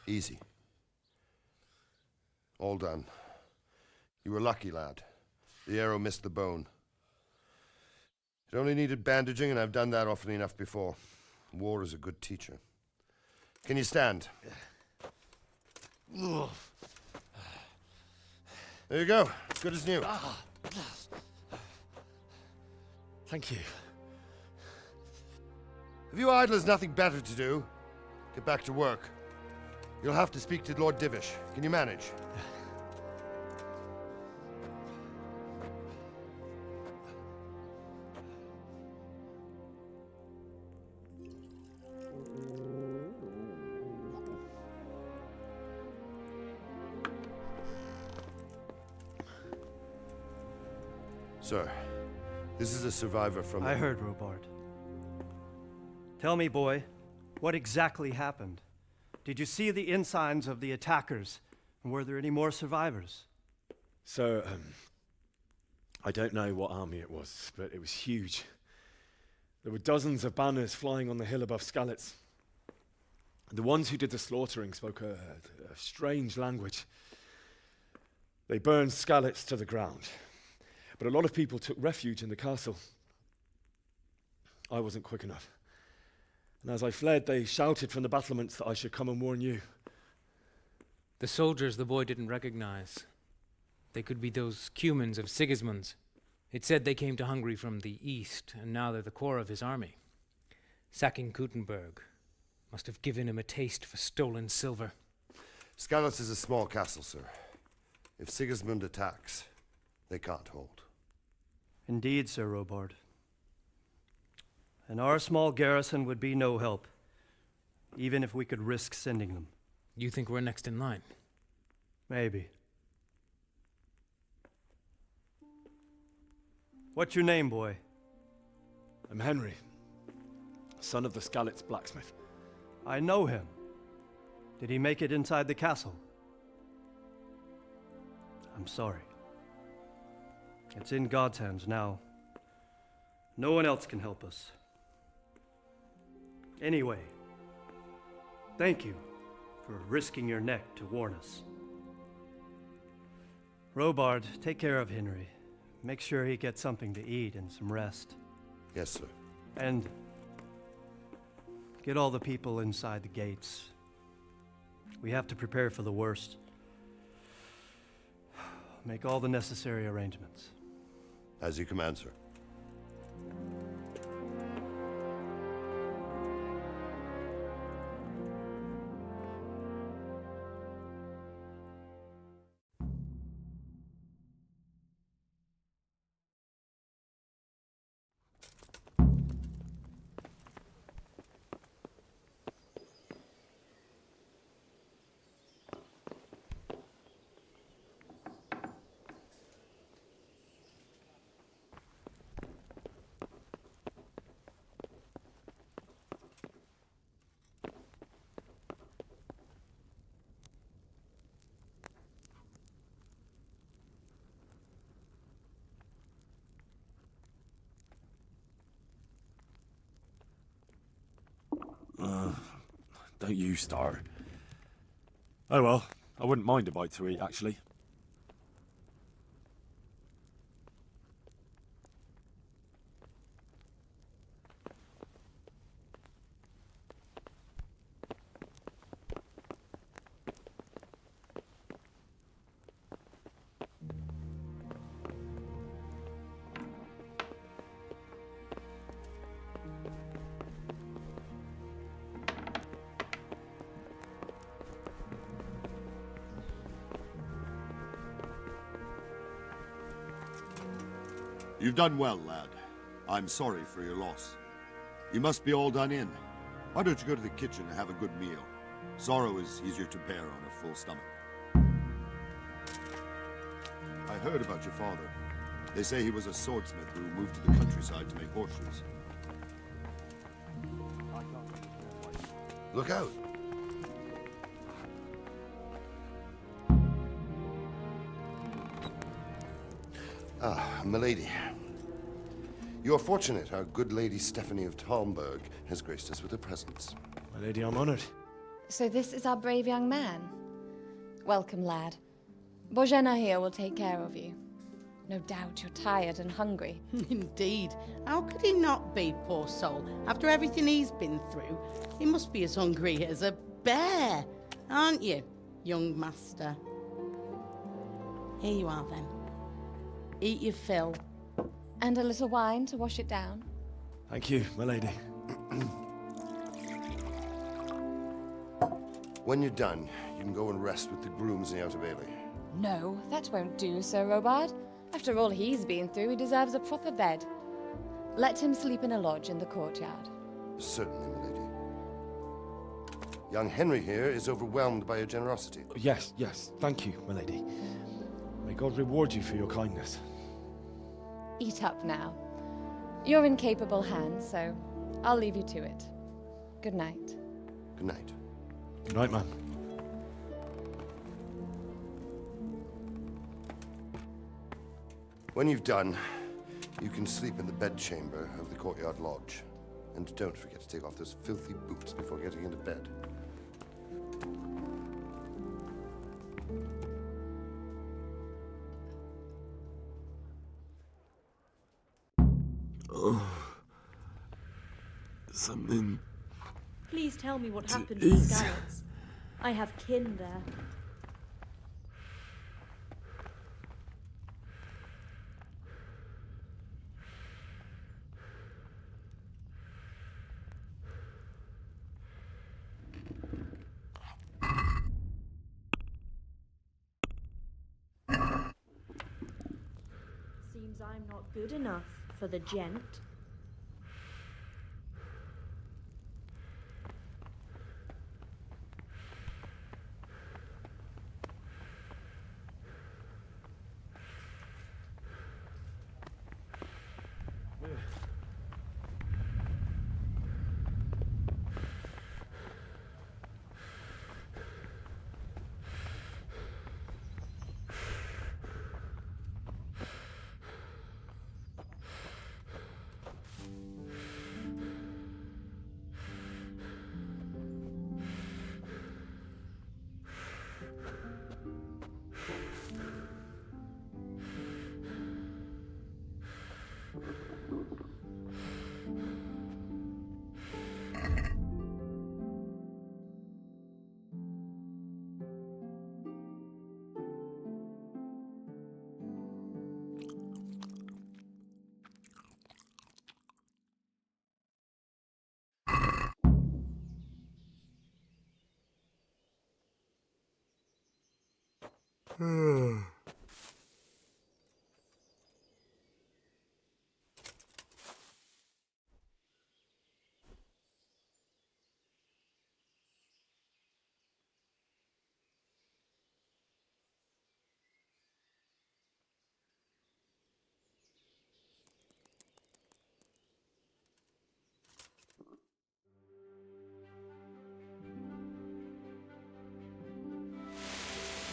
Easy. All done. You were lucky, lad. The arrow missed the bone. It only needed bandaging, and I've done that often enough before. War is a good teacher. Can you stand? There you go. Good as new. Thank you. Have you idlers nothing better to do? Get back to work. You'll have to speak to Lord Divish. Can you manage? Sir, this is a survivor from... I heard, Robard. Tell me, boy, what exactly happened? Did you see the ensigns of the attackers? And were there any more survivors? So, I don't know what army it was, but it was huge. There were dozens of banners flying on the hill above Skalitz. The ones who did the slaughtering spoke a strange language. They burned Skalitz to the ground. But a lot of people took refuge in the castle. I wasn't quick enough. And as I fled, they shouted from the battlements that I should come and warn you. The soldiers the boy didn't recognize. They could be those Cumans of Sigismund's. It said they came to Hungary from the east, and now they're the core of his army. Sacking Gutenberg must have given him a taste for stolen silver. Skalitz is a small castle, sir. If Sigismund attacks, they can't hold. Indeed, Sir Robard. And our small garrison would be no help, even if we could risk sending them. You think we're next in line? Maybe. What's your name, boy? I'm Henry, son of the Skalitz blacksmith. I know him. Did he make it inside the castle? I'm sorry. It's in God's hands now. No one else can help us. Anyway, thank you for risking your neck to warn us. Robard, take care of Henry. Make sure he gets something to eat and some rest. Yes, sir. And get all the people inside the gates. We have to prepare for the worst. Make all the necessary arrangements. As you command, sir. Don't you start. Oh well, I wouldn't mind a bite to eat, actually. You've done well, lad. I'm sorry for your loss. You must be all done in. Why don't you go to the kitchen and have a good meal? Sorrow is easier to bear on a full stomach. I heard about your father. They say he was a swordsmith who moved to the countryside to make horseshoes. Look out! Ah, milady. You're fortunate our good lady Stephanie of Talmberg has graced us with her presence. My lady, I'm honored. So this is our brave young man. Welcome, lad. Bojena here will take care of you. No doubt you're tired and hungry. Indeed. How could he not be, poor soul? After everything he's been through, he must be as hungry as a bear, aren't you, young master? Here you are, then. Eat your fill. And a little wine to wash it down. Thank you, my lady. When you're done, you can go and rest with the grooms in the Outer Bailey. No, that won't do, Sir Robard. After all he's been through, he deserves a proper bed. Let him sleep in a lodge in the courtyard. Certainly, milady. Young Henry here is overwhelmed by your generosity. Yes, yes. Thank you, my lady. May God reward you for your kindness. Eat up now. You're in capable hands, so I'll leave you to it. Good night. Good night. Good night, ma'am. When you've done, you can sleep in the bedchamber of the courtyard lodge. And don't forget to take off those filthy boots before getting into bed. Oh. Something. Please tell me what to happened to eat. Scarlet's. I have kin there. Seems I'm not good enough for the gent.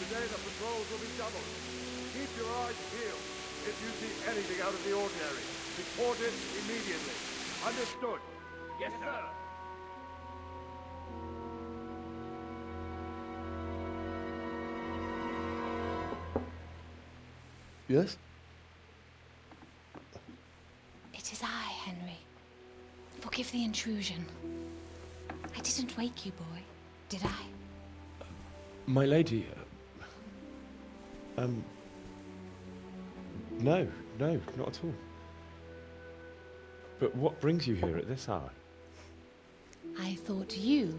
Today the patrols will be doubled. Keep your eyes peeled. If you see anything out of the ordinary, report it immediately. Understood? Yes, sir. Yes? It is I, Henry. Forgive the intrusion. I didn't wake you, boy, did I? My lady, no, not at all. But what brings you here at this hour? I thought you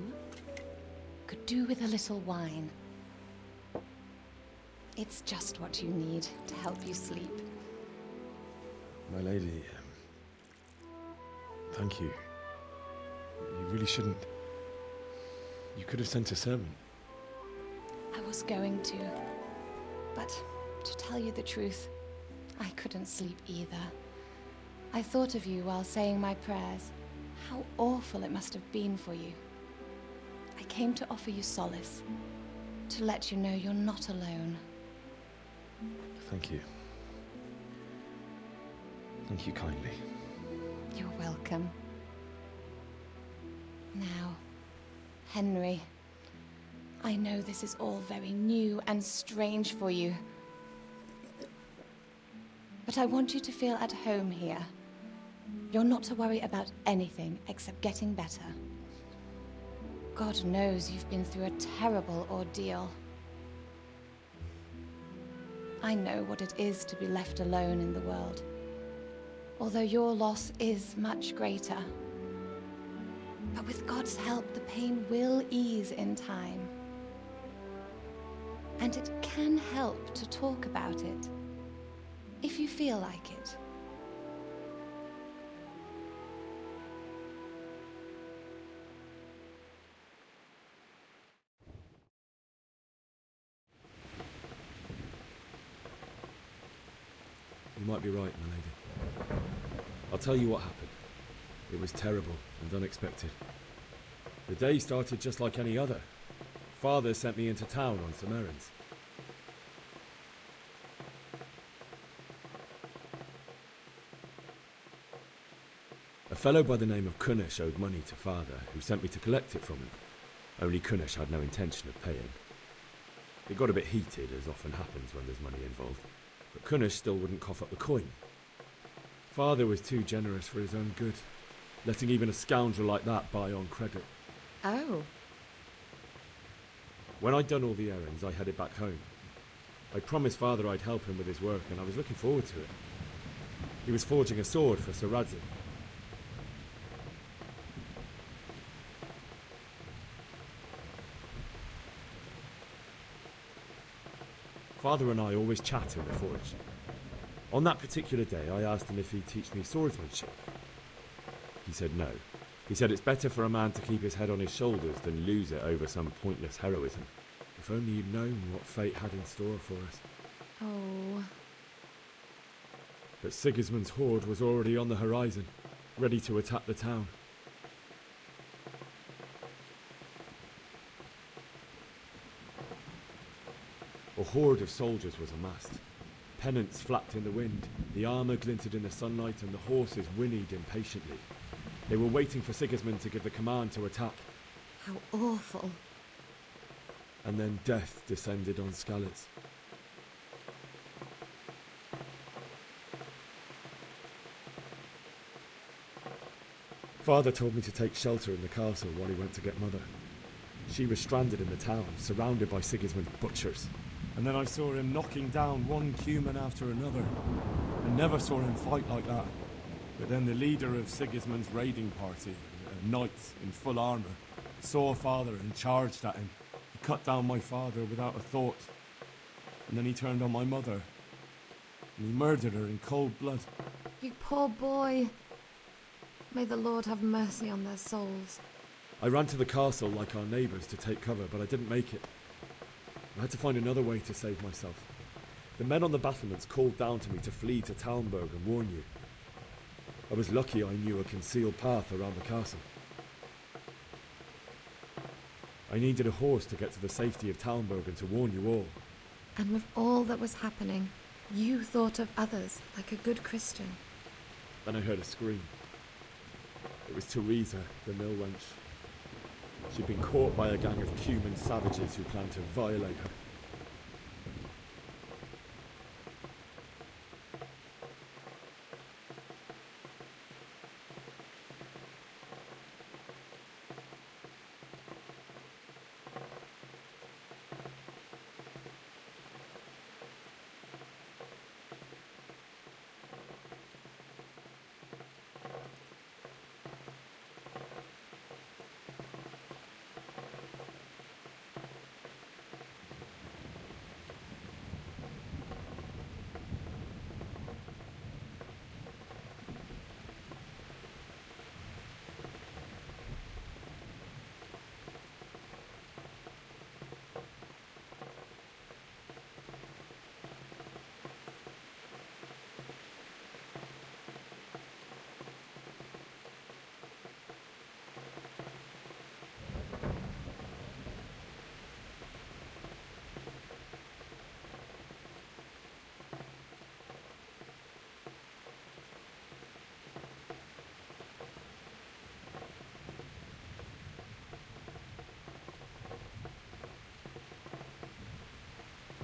could do with a little wine. It's just what you need to help you sleep. My lady, thank you. You really shouldn't. You could have sent a servant. I was going to. But to tell you the truth, I couldn't sleep either. I thought of you while saying my prayers. How awful it must have been for you. I came to offer you solace. To let you know you're not alone. Thank you. Thank you kindly. You're welcome. Now, Henry, I know this is all very new and strange for you. But I want you to feel at home here. You're not to worry about anything except getting better. God knows you've been through a terrible ordeal. I know what it is to be left alone in the world, although your loss is much greater. But with God's help, the pain will ease in time. And it can help to talk about it, if you feel like it. You might be right, my lady. I'll tell you what happened. It was terrible and unexpected. The day started just like any other. Father sent me into town on some errands. A fellow by the name of Kunish owed money to Father, who sent me to collect it from him. Only Kunish had no intention of paying. It got a bit heated, as often happens when there's money involved, but Kunish still wouldn't cough up the coin. Father was too generous for his own good, letting even a scoundrel like that buy on credit. Oh. When I'd done all the errands, I headed back home. I promised Father I'd help him with his work, and I was looking forward to it. He was forging a sword for Sir Radzig. Father and I always chat in the forge. On that particular day, I asked him if he'd teach me swordsmanship. He said no. He said it's better for a man to keep his head on his shoulders than lose it over some pointless heroism. If only you'd known what fate had in store for us. Oh. But Sigismund's horde was already on the horizon, ready to attack the town. A horde of soldiers was amassed. Pennants flapped in the wind, the armour glinted in the sunlight, and the horses whinnied impatiently. They were waiting for Sigismund to give the command to attack. How awful. And then death descended on Skalitz. Father told me to take shelter in the castle while he went to get Mother. She was stranded in the town, surrounded by Sigismund's butchers. And then I saw him knocking down one Cuman after another. I never saw him fight like that. But then the leader of Sigismund's raiding party, a knight in full armour, saw Father and charged at him. He cut down my father without a thought. And then he turned on my mother. And he murdered her in cold blood. You poor boy. May the Lord have mercy on their souls. I ran to the castle like our neighbours to take cover, but I didn't make it. I had to find another way to save myself. The men on the battlements called down to me to flee to Talmberg and warn you. I was lucky I knew a concealed path around the castle. I needed a horse to get to the safety of Talmberg and to warn you all. And with all that was happening, you thought of others like a good Christian. Then I heard a scream. It was Teresa, the mill wench. She'd been caught by a gang of Cuman savages who planned to violate her.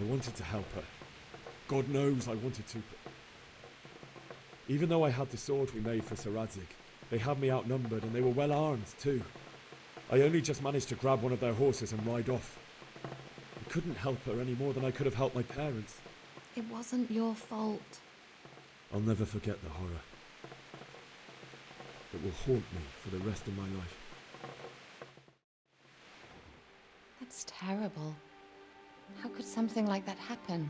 I wanted to help her. God knows I wanted to, but even though I had the sword we made for Sir Radzig, they had me outnumbered and they were well armed too. I only just managed to grab one of their horses and ride off. I couldn't help her any more than I could have helped my parents. It wasn't your fault. I'll never forget the horror. It will haunt me for the rest of my life. That's terrible. How could something like that happen?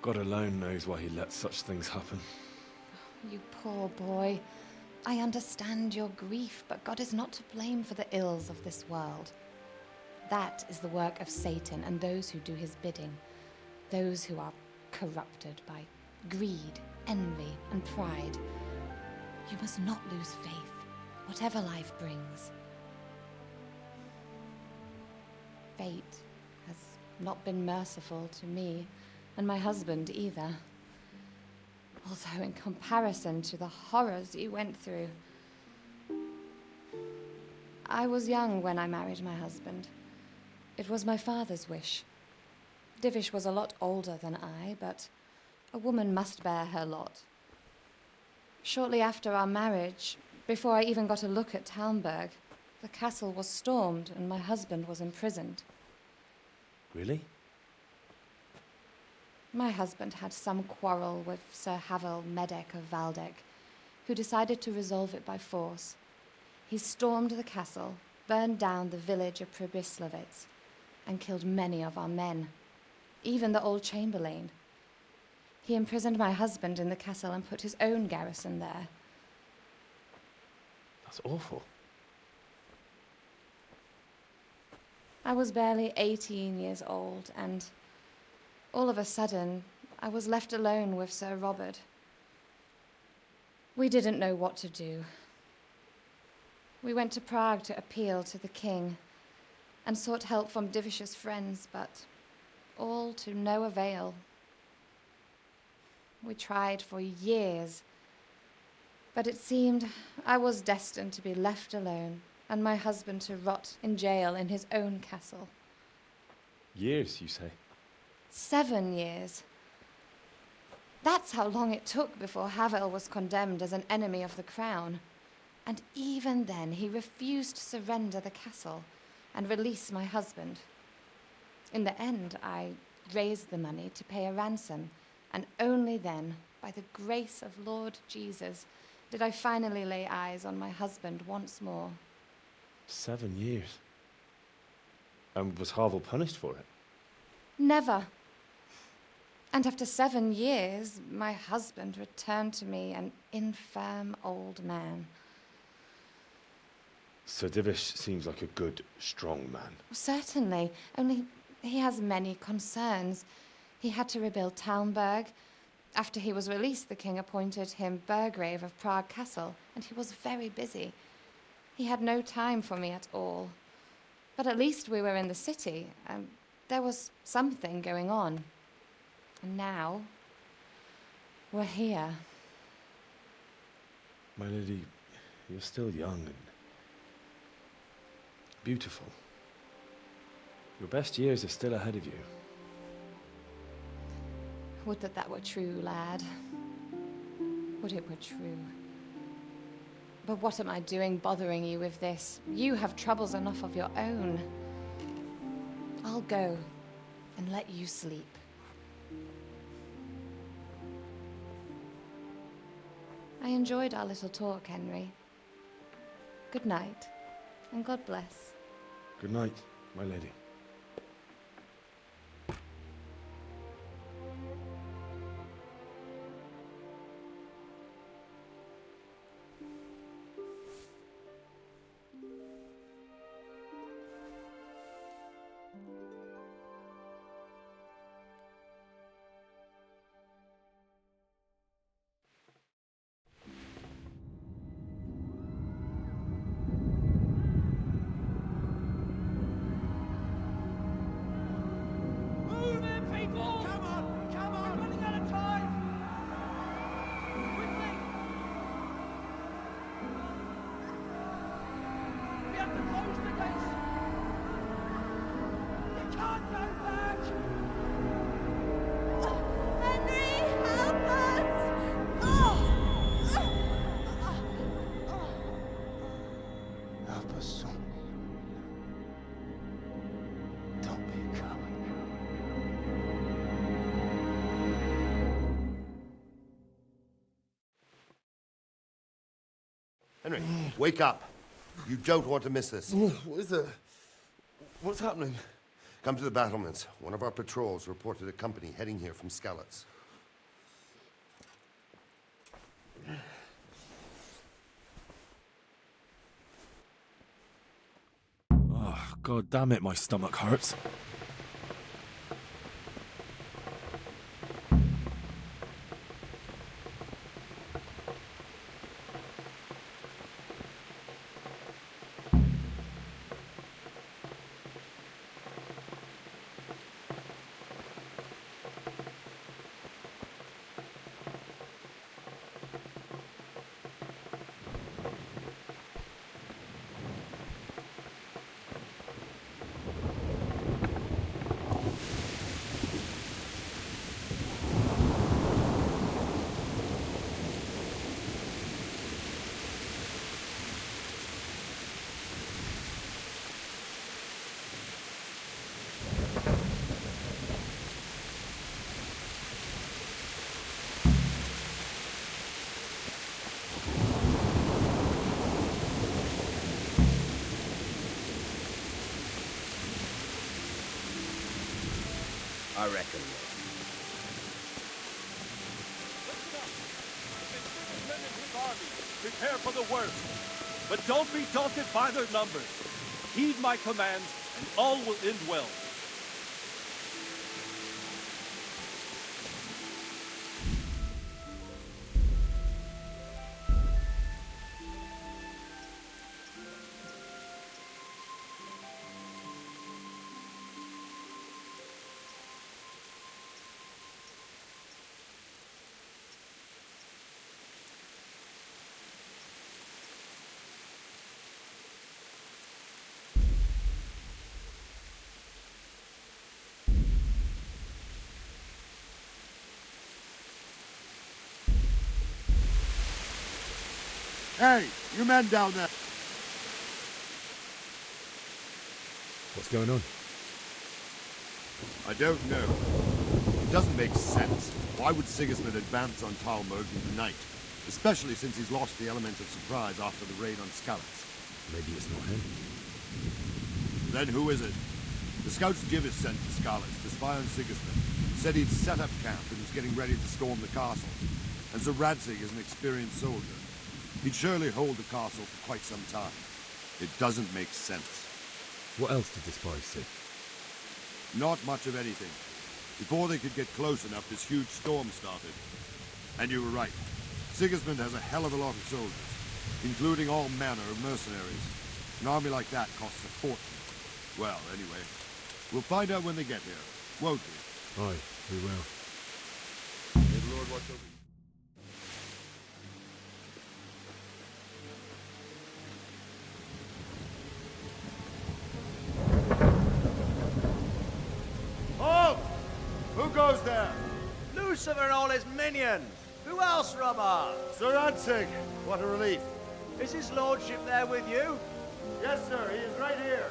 God alone knows why he lets such things happen. You poor boy. I understand your grief, but God is not to blame for the ills of this world. That is the work of Satan and those who do his bidding. Those who are corrupted by greed, envy, and pride. You must not lose faith, whatever life brings. Fate has not been merciful to me, and my husband either. Although in comparison to the horrors you went through. I was young when I married my husband. It was my father's wish. Divish was a lot older than I, but a woman must bear her lot. Shortly after our marriage, before I even got a look at Talmberg, the castle was stormed and my husband was imprisoned. Really? My husband had some quarrel with Sir Havel Medek of Valdek, who decided to resolve it by force. He stormed the castle, burned down the village of Pribyslavitz, and killed many of our men, even the old chamberlain. He imprisoned my husband in the castle and put his own garrison there. That's awful. I was barely 18 years old, and all of a sudden, I was left alone with Sir Robert. We didn't know what to do. We went to Prague to appeal to the king and sought help from Divish's friends, but all to no avail. We tried for years, but it seemed I was destined to be left alone and my husband to rot in jail in his own castle. Years, you say? 7 years. That's how long it took before Havel was condemned as an enemy of the crown. And even then, he refused to surrender the castle and release my husband. In the end, I raised the money to pay a ransom, and only then, by the grace of Lord Jesus, did I finally lay eyes on my husband once more. 7 years? And was Havel punished for it? Never. And after 7 years, my husband returned to me an infirm old man. Sir Divish seems like a good, strong man. Certainly, only he has many concerns. He had to rebuild Talmberg. After he was released, the king appointed him Burgrave of Prague Castle, and he was very busy. He had no time for me at all. But at least we were in the city, and there was something going on. And now, we're here. My lady, you're still young and beautiful. Your best years are still ahead of you. Would that that were true, lad. Would it were true. But what am I doing bothering you with this? You have troubles enough of your own. I'll go and let you sleep. I enjoyed our little talk, Henry. Good night, and God bless. Good night, my lady. Papa son. Don't be a coward. Henry, wake up. You don't want to miss this. What is it? What's happening? Come to the battlements. One of our patrols reported a company heading here from Skalitz. Oh, God damn it, my stomach hurts. I reckon. Prepare for the worst, but don't be daunted by their numbers. Heed my commands, and all will end well. Hey, you men down there. What's going on? I don't know. It doesn't make sense. Why would Sigismund advance on Talmud in the night? Especially since he's lost the element of surprise after the raid on Skalitz. Maybe it's not him. Then who is it? The scouts Jivis sent to Skalitz to spy on Sigismund said he'd set up camp and was getting ready to storm the castle. And Sir Radzig is an experienced soldier. He'd surely hold the castle for quite some time. It doesn't make sense. What else did the spies see? Not much of anything. Before they could get close enough, this huge storm started. And you were right. Sigismund has a hell of a lot of soldiers, including all manner of mercenaries. An army like that costs a fortune. Well, anyway, we'll find out when they get here, won't we? Aye, we will. May the Lord watch over you. Halt! Who goes there? Lucifer and all his minions. Who else, Robert? Sir Radzig, what a relief. Is his lordship there with you? Yes, sir, he is right here.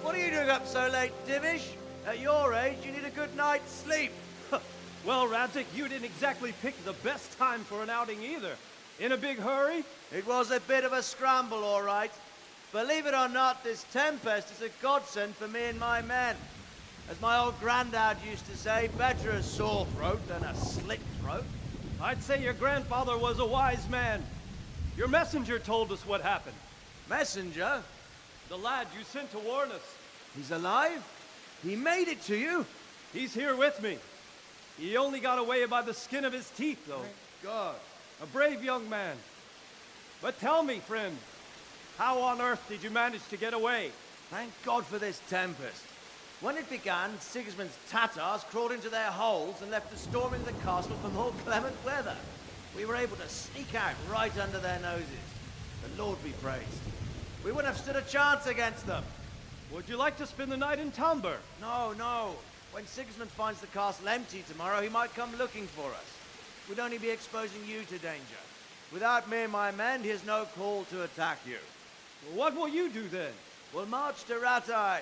What are you doing up so late, Dimish? At your age, you need a good night's sleep. Well, Radzig, you didn't exactly pick the best time for an outing either. In a big hurry? It was a bit of a scramble, all right. Believe it or not, this tempest is a godsend for me and my men. As my old granddad used to say, better a sore throat than a slit throat. I'd say your grandfather was a wise man. Your messenger told us what happened. Messenger? The lad you sent to warn us. He's alive? He made it to you? He's here with me. He only got away by the skin of his teeth, though. Thank God. A brave young man. But tell me, friend, how on earth did you manage to get away? Thank God for this tempest. When it began, Sigismund's Tatars crawled into their holes and left us storming the castle for more clement weather. We were able to sneak out right under their noses. The Lord be praised. We wouldn't have stood a chance against them. Would you like to spend the night in Tamber? No, no. When Sigismund finds the castle empty tomorrow, he might come looking for us. We'd only be exposing you to danger. Without me and my men, here's no call to attack you. Well, what will you do then? We'll march to Ratai.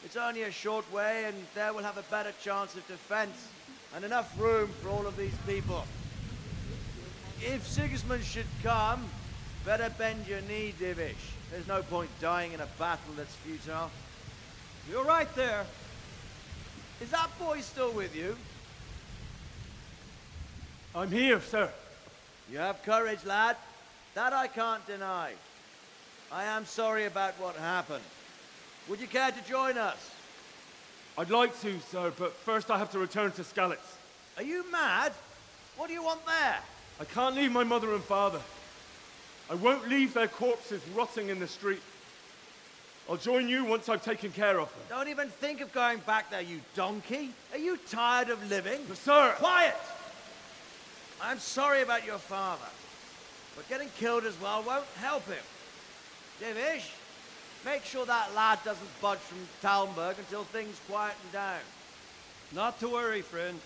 It's only a short way, and there we'll have a better chance of defense, and enough room for all of these people. If Sigismund should come, better bend your knee, Divish. There's no point dying in a battle that's futile. You're right there. Is that boy still with you? I'm here, sir. You have courage, lad. That I can't deny. I am sorry about what happened. Would you care to join us? I'd like to, sir, but first I have to return to Skalitz. Are you mad? What do you want there? I can't leave my mother and father. I won't leave their corpses rotting in the street. I'll join you once I've taken care of them. Don't even think of going back there, you donkey. Are you tired of living? But sir! Quiet! I'm sorry about your father, but getting killed as well won't help him. Divish, make sure that lad doesn't budge from Talmberg until things quieten down. Not to worry, friend.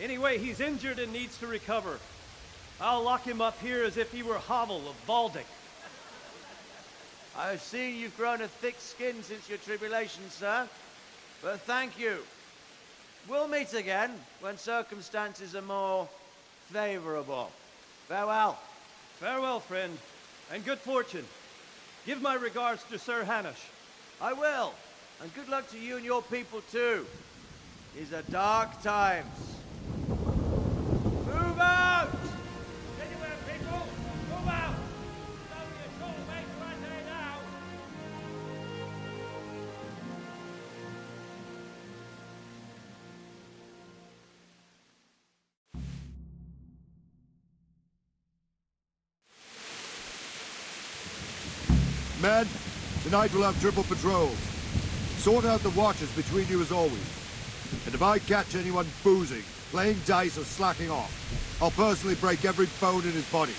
Anyway, he's injured and needs to recover. I'll lock him up here as if he were Havel of Baldic. I've seen you've grown a thick skin since your tribulation, sir. But thank you. We'll meet again when circumstances are more favorable. Farewell. Farewell, friend, and good fortune. Give my regards to Sir Hanush. I will. And good luck to you and your people, too. These are dark times. Move out! Anywhere, people! Move out! It's only a short way to Ratai now. Men, tonight we'll have triple patrols. Sort out the watches between you as always. And if I catch anyone boozing, playing dice or slacking off, I'll personally break every bone in his body.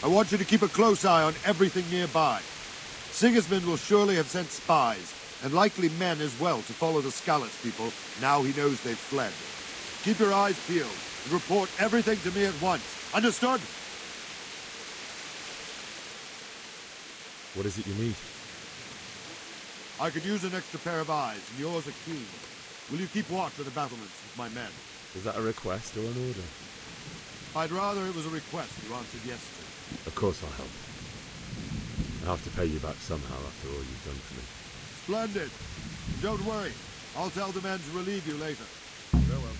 I want you to keep a close eye on everything nearby. Sigismund will surely have sent spies, and likely men as well, to follow the Skalitz people now he knows they've fled. Keep your eyes peeled, and report everything to me at once. Understood? What is it you need? I could use an extra pair of eyes, and yours are keen. Will you keep watch of the battlements with my men? Is that a request or an order? I'd rather it was a request you answered yes to. Of course I'll help. I'll have to pay you back somehow after all you've done for me. Splendid. Don't worry. I'll tell the men to relieve you later. Farewell.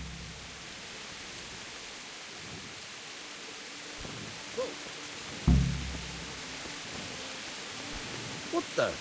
What the?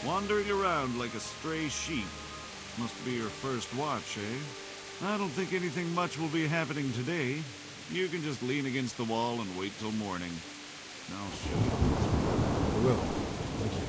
Wandering around like a stray sheep. Must be your first watch, eh? I don't think anything much will be happening today. You can just lean against the wall and wait till morning. I'll show you. I will. Thank you.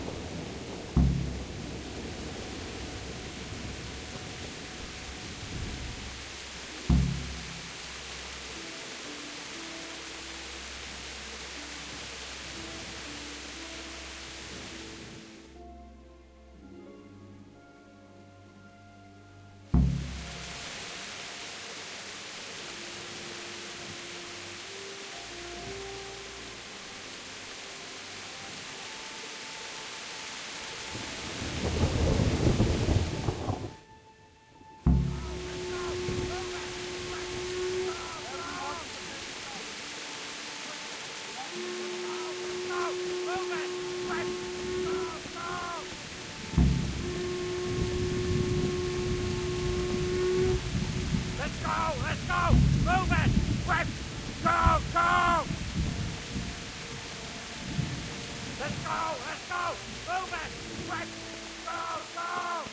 go! Let's go! Move it! Quick! Go! Go! Let's go! Let's go! Move it! Quick! Go! Go!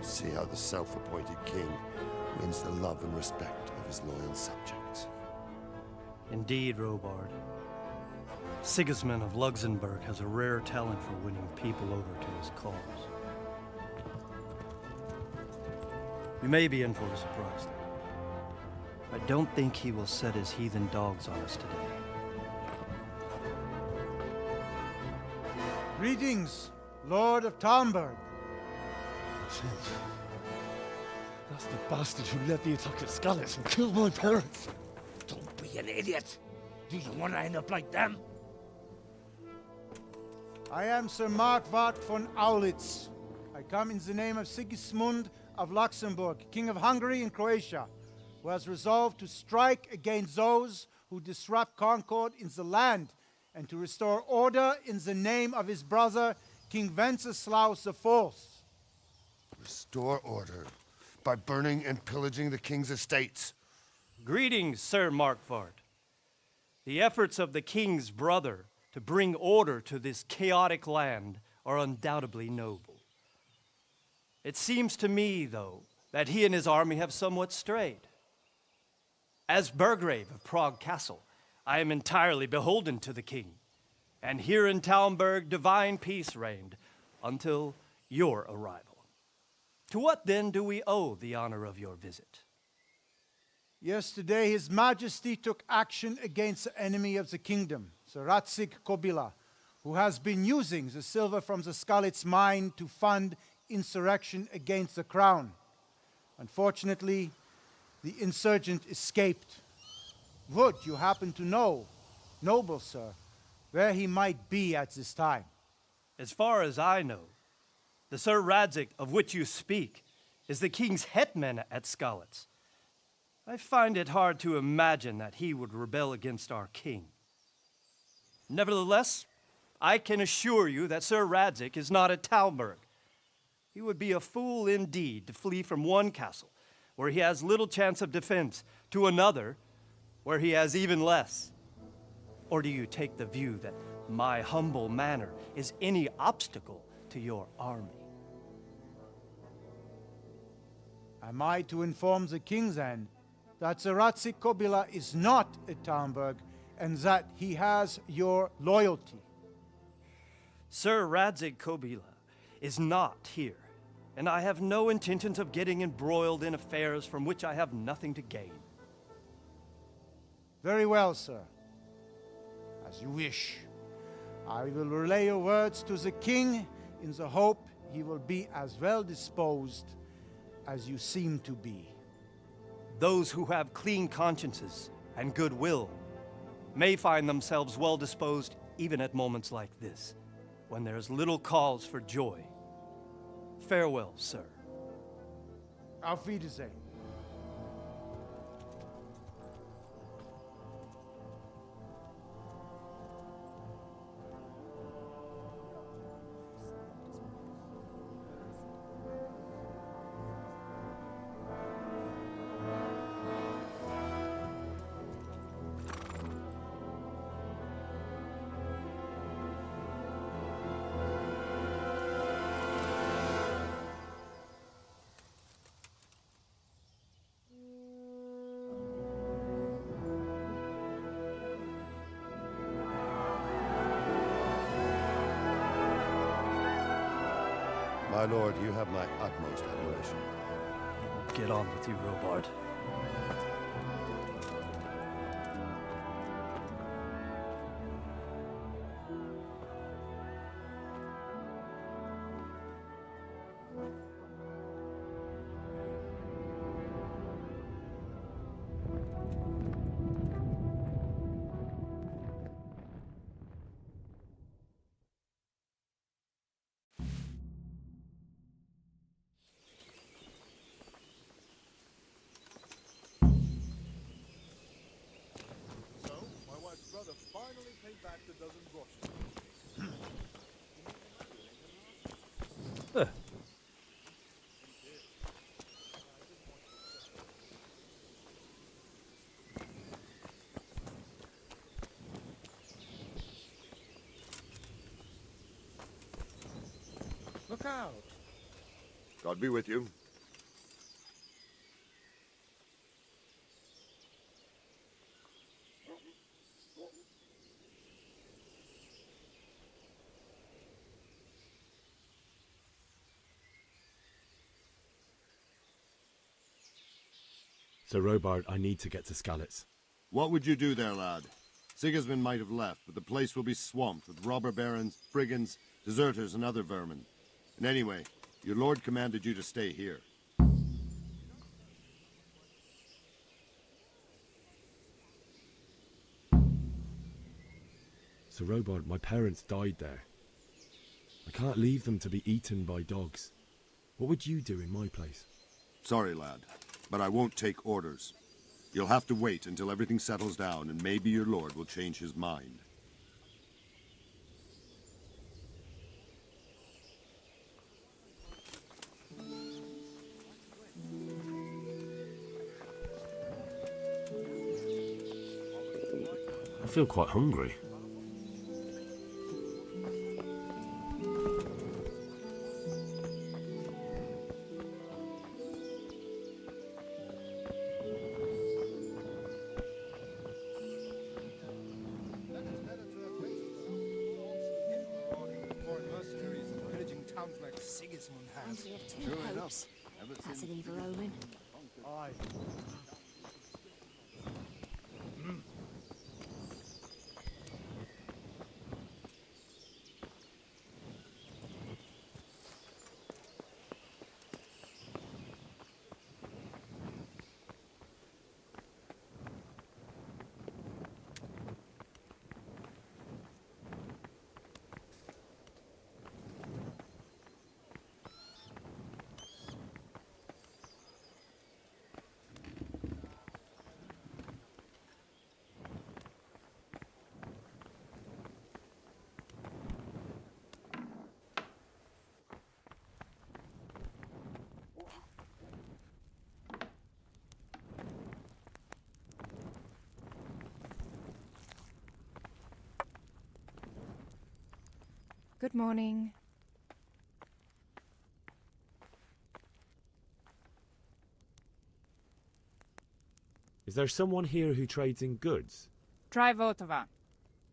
See how the self-appointed king wins the love and respect of his loyal subjects. Indeed, Robard. Sigismund of Luxembourg has a rare talent for winning people over to his cause. You may be in for a surprise, though. I don't think he will set his heathen dogs on us today. Greetings, Lord of Talmberg. That's the bastard who led the attack at Skalitz and killed my parents. Don't be an idiot. Do you want to end up like them? I am Sir Markwart von Aulitz. I come in the name of Sigismund of Luxembourg, King of Hungary and Croatia, who has resolved to strike against those who disrupt concord in the land and to restore order in the name of his brother, King Wenceslaus IV. Restore order by burning and pillaging the king's estates. Greetings, Sir Markwart. The efforts of the king's brother to bring order to this chaotic land are undoubtedly noble. It seems to me, though, that he and his army have somewhat strayed. As Burgrave of Prague Castle, I am entirely beholden to the king, and here in Talmberg divine peace reigned until your arrival. To what then do we owe the honor of your visit? Yesterday, His Majesty took action against the enemy of the kingdom, Sir Radzig Kobyla, who has been using the silver from the Skalitz mine to fund insurrection against the crown. Unfortunately, the insurgent escaped. Would you happen to know, noble sir, where he might be at this time? As far as I know, the Sir Radzig of which you speak is the king's hetman at Skalitz. I find it hard to imagine that he would rebel against our king. Nevertheless, I can assure you that Sir Radzig is not at Talmberg. He would be a fool indeed to flee from one castle, where he has little chance of defense, to another, where he has even less. Or do you take the view that my humble manner is any obstacle to your army? Am I to inform the king then that Sir Radzig Kobyla is not at Talmberg and that he has your loyalty? Sir Radzig Kobyla is not here, and I have no intentions of getting embroiled in affairs from which I have nothing to gain. Very well, sir. As you wish. I will relay your words to the king in the hope he will be as well disposed as you seem to be. Those who have clean consciences and goodwill may find themselves well disposed even at moments like this, when there is little cause for joy. Farewell, sir. Auf Wiedersehen. My lord, you have my utmost admiration. Get on with you, Robard. Look out! God be with you. Sir Robard, I need to get to Skalitz. What would you do there, lad? Sigismund might have left, but the place will be swamped with robber barons, brigands, deserters, and other vermin. And anyway, your lord commanded you to stay here. Sir Robard, my parents died there. I can't leave them to be eaten by dogs. What would you do in my place? Sorry, lad, but I won't take orders. You'll have to wait until everything settles down, and maybe your lord will change his mind. I feel quite hungry. Towns like Sigismund has. We have two popes. That's an evil omen. Aye. Good morning. Is there someone here who trades in goods? Try Votova.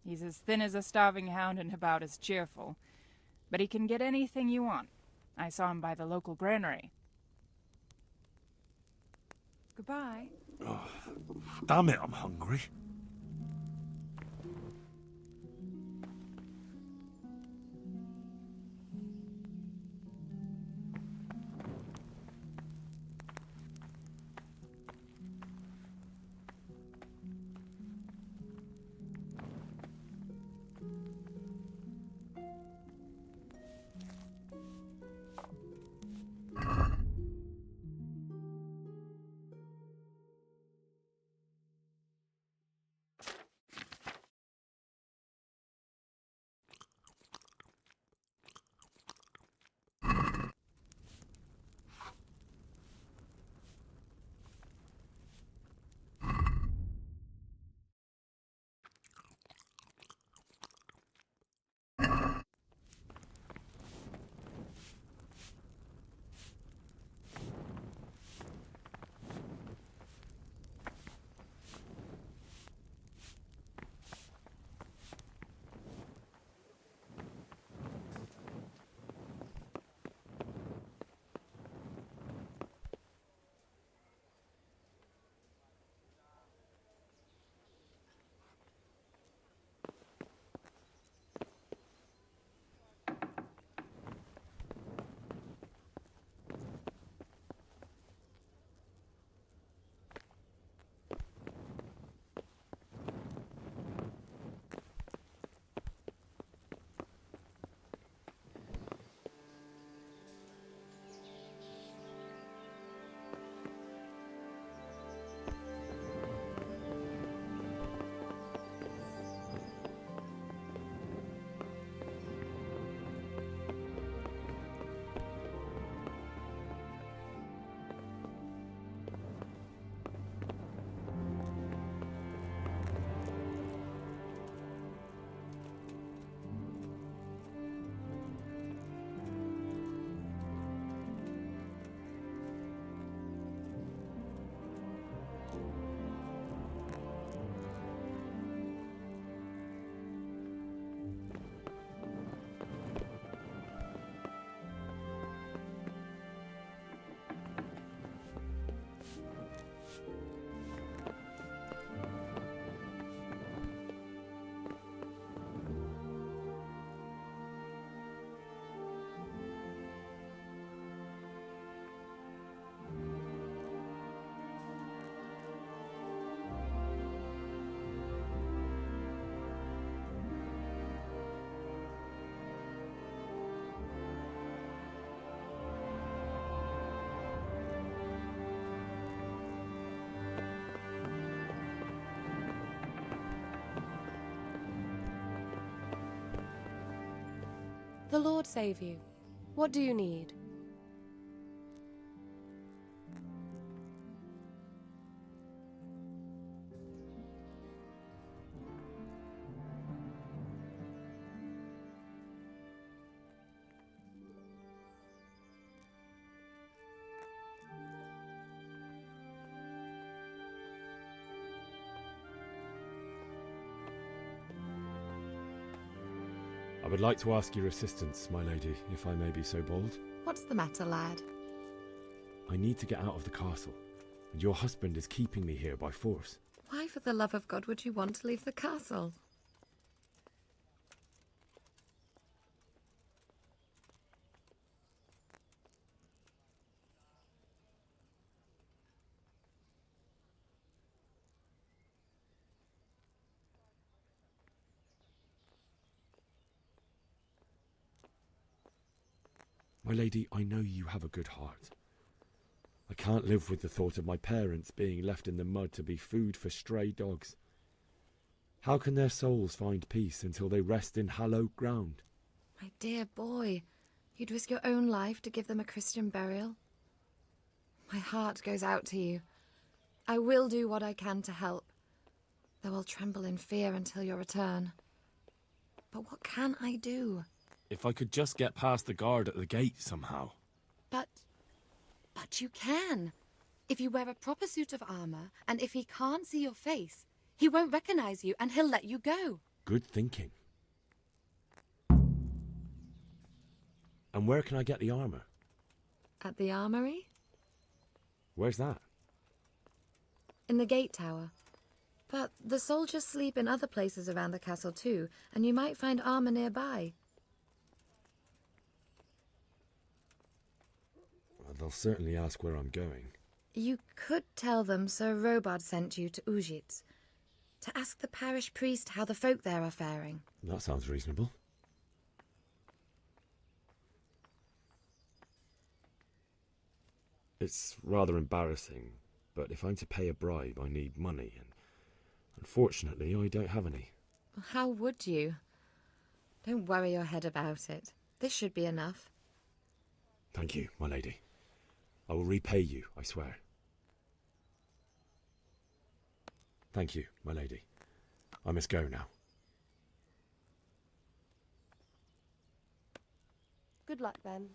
He's as thin as a starving hound and about as cheerful. But he can get anything you want. I saw him by the local granary. Goodbye. Oh, damn it, I'm hungry. The Lord save you. What do you need? I would like to ask your assistance, my lady, if I may be so bold. What's the matter, lad? I need to get out of the castle, and your husband is keeping me here by force. Why, for the love of God, would you want to leave the castle? My lady, I know you have a good heart. I can't live with the thought of my parents being left in the mud to be food for stray dogs. How can their souls find peace until they rest in hallowed ground? My dear boy, you'd risk your own life to give them a Christian burial? My heart goes out to you. I will do what I can to help, though I'll tremble in fear until your return. But what can I do? If I could just get past the guard at the gate somehow. But you can. If you wear a proper suit of armor, and if he can't see your face, he won't recognize you and he'll let you go. Good thinking. And where can I get the armor? At the armory? Where's that? In the gate tower. But the soldiers sleep in other places around the castle too, and you might find armor nearby. They'll certainly ask where I'm going. You could tell them Sir Robard sent you to Ujitz, to ask the parish priest how the folk there are faring. That sounds reasonable. It's rather embarrassing, but if I'm to pay a bribe, I need money, and unfortunately, I don't have any. How would you? Don't worry your head about it. This should be enough. Thank you, my lady. I will repay you, I swear. Thank you, my lady. I must go now. Good luck, then.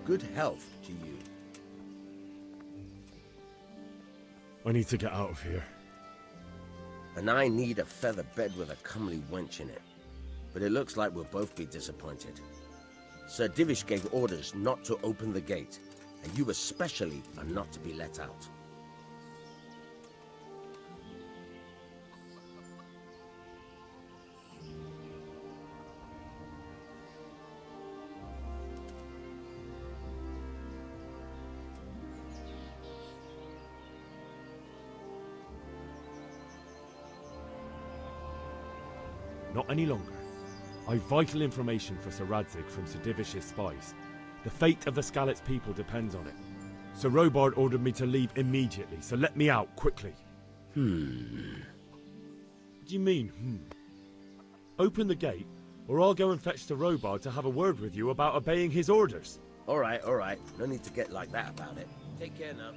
Good health to you. I need to get out of here. And I need a feather bed with a comely wench in it. But it looks like we'll both be disappointed. Sir Divish gave orders not to open the gate, and you especially are not to be let out. Not any longer. I've vital information for Sir Radzig from Sir Divish's spies. The fate of the Skalitz people depends on it. Sir Robard ordered me to leave immediately, so let me out, quickly. What do you mean, Open the gate, or I'll go and fetch Sir Robard to have a word with you about obeying his orders. All right. No need to get like that about it. Take care now.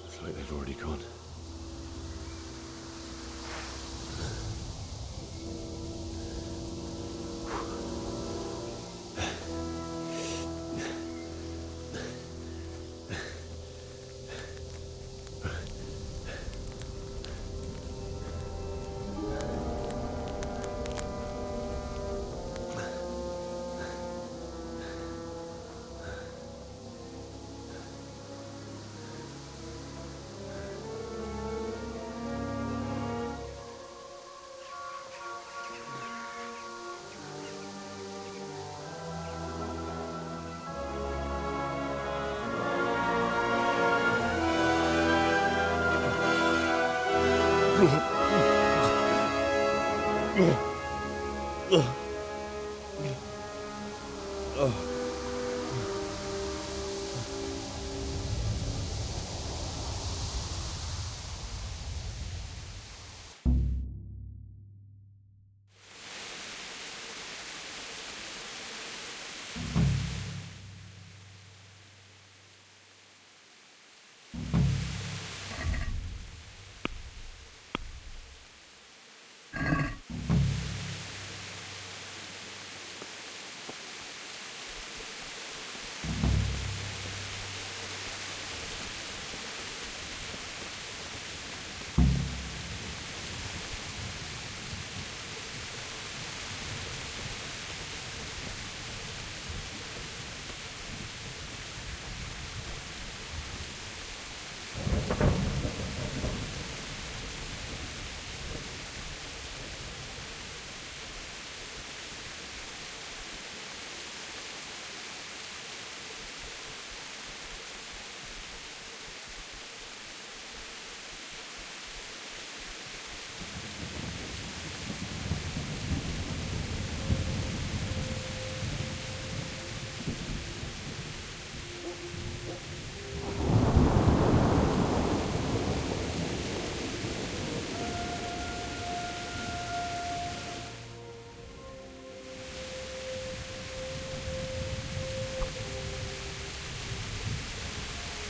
Looks like they've already gone.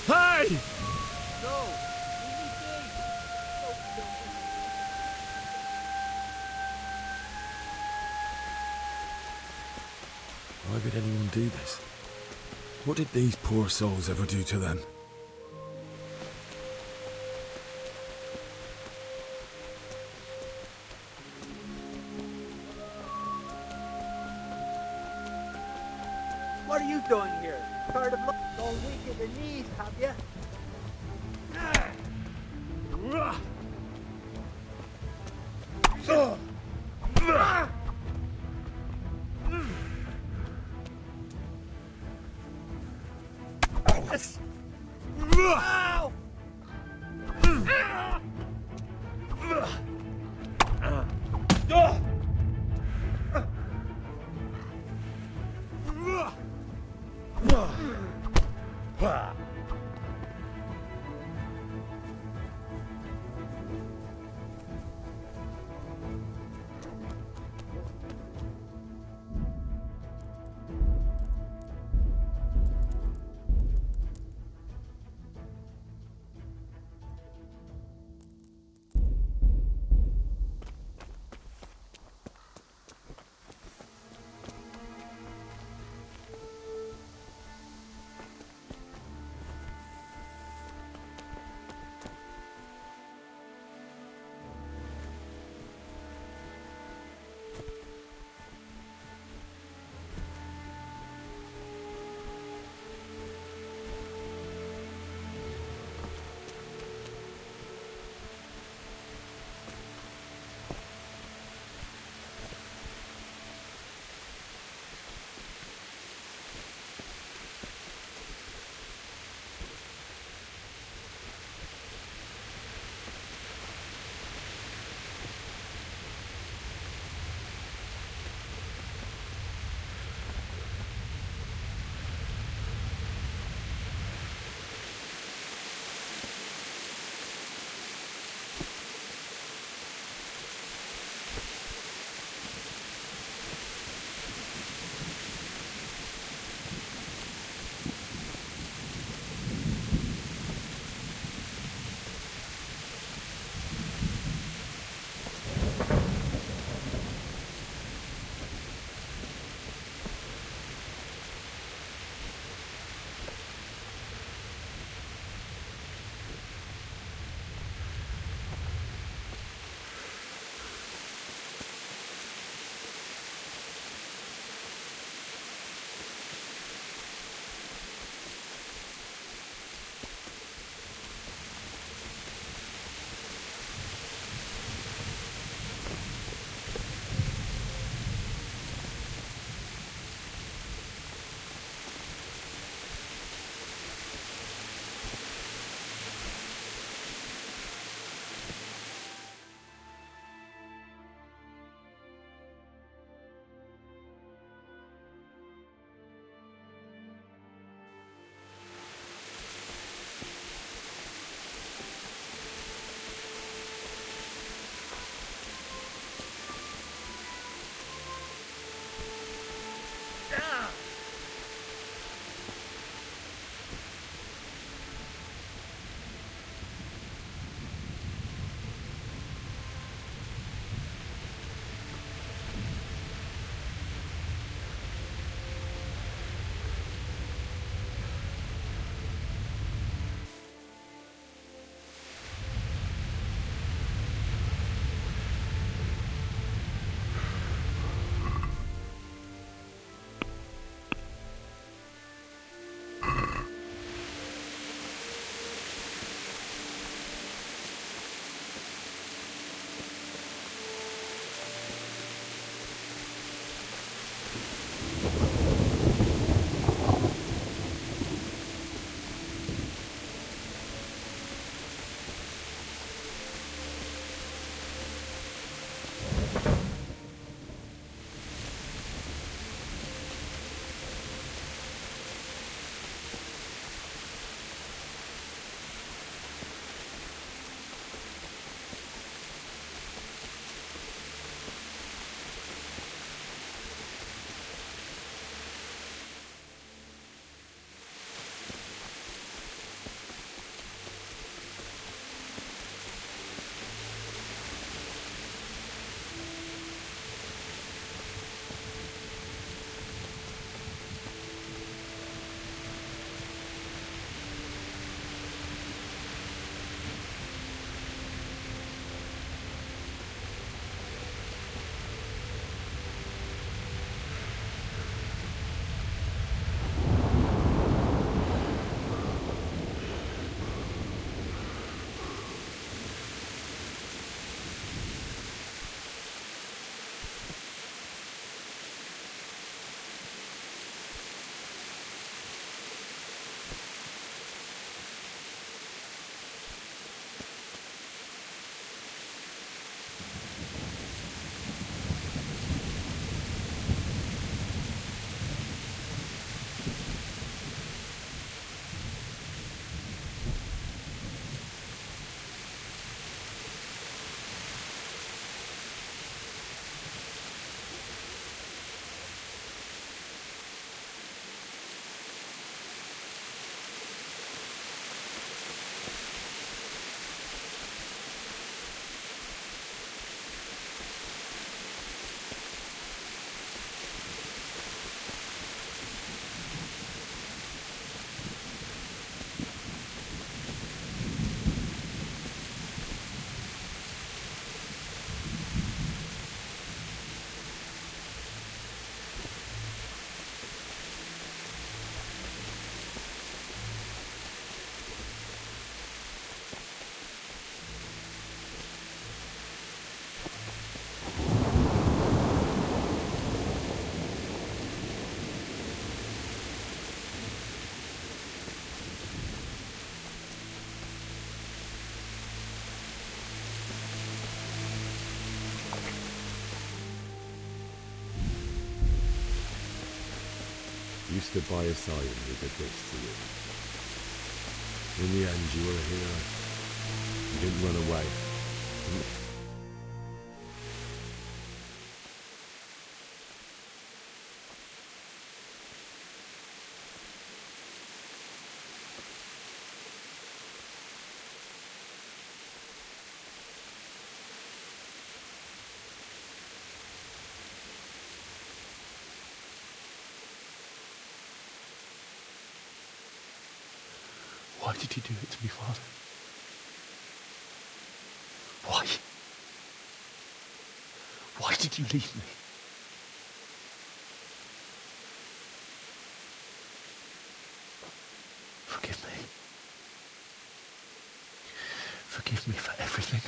Hey! No! Why would anyone do this? What did these poor souls ever do to them? What are you doing here? Tired of looking all weak at the knees, have you? You stood by his side and he did this to you. In the end, you were a hero. You didn't run away. Why did you do it to me, Father? Why? Why did you leave me? Forgive me. Forgive me for everything.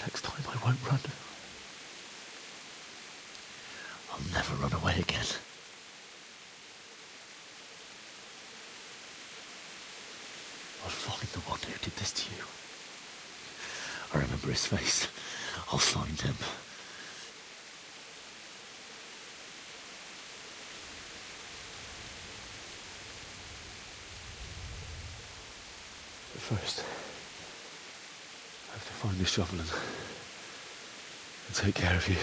Next time I won't run. I'll never run away again. I'll find the one who did this to you. I remember his face. I'll find him. But first, I have to find the shovel and take care of you.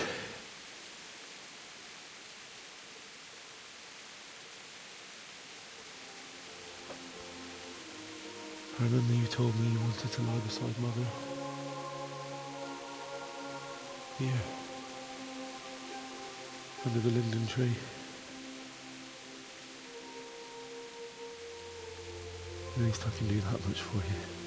I remember you told me you wanted to lie beside Mother. Here. Under the linden tree. At least I can do that much for you.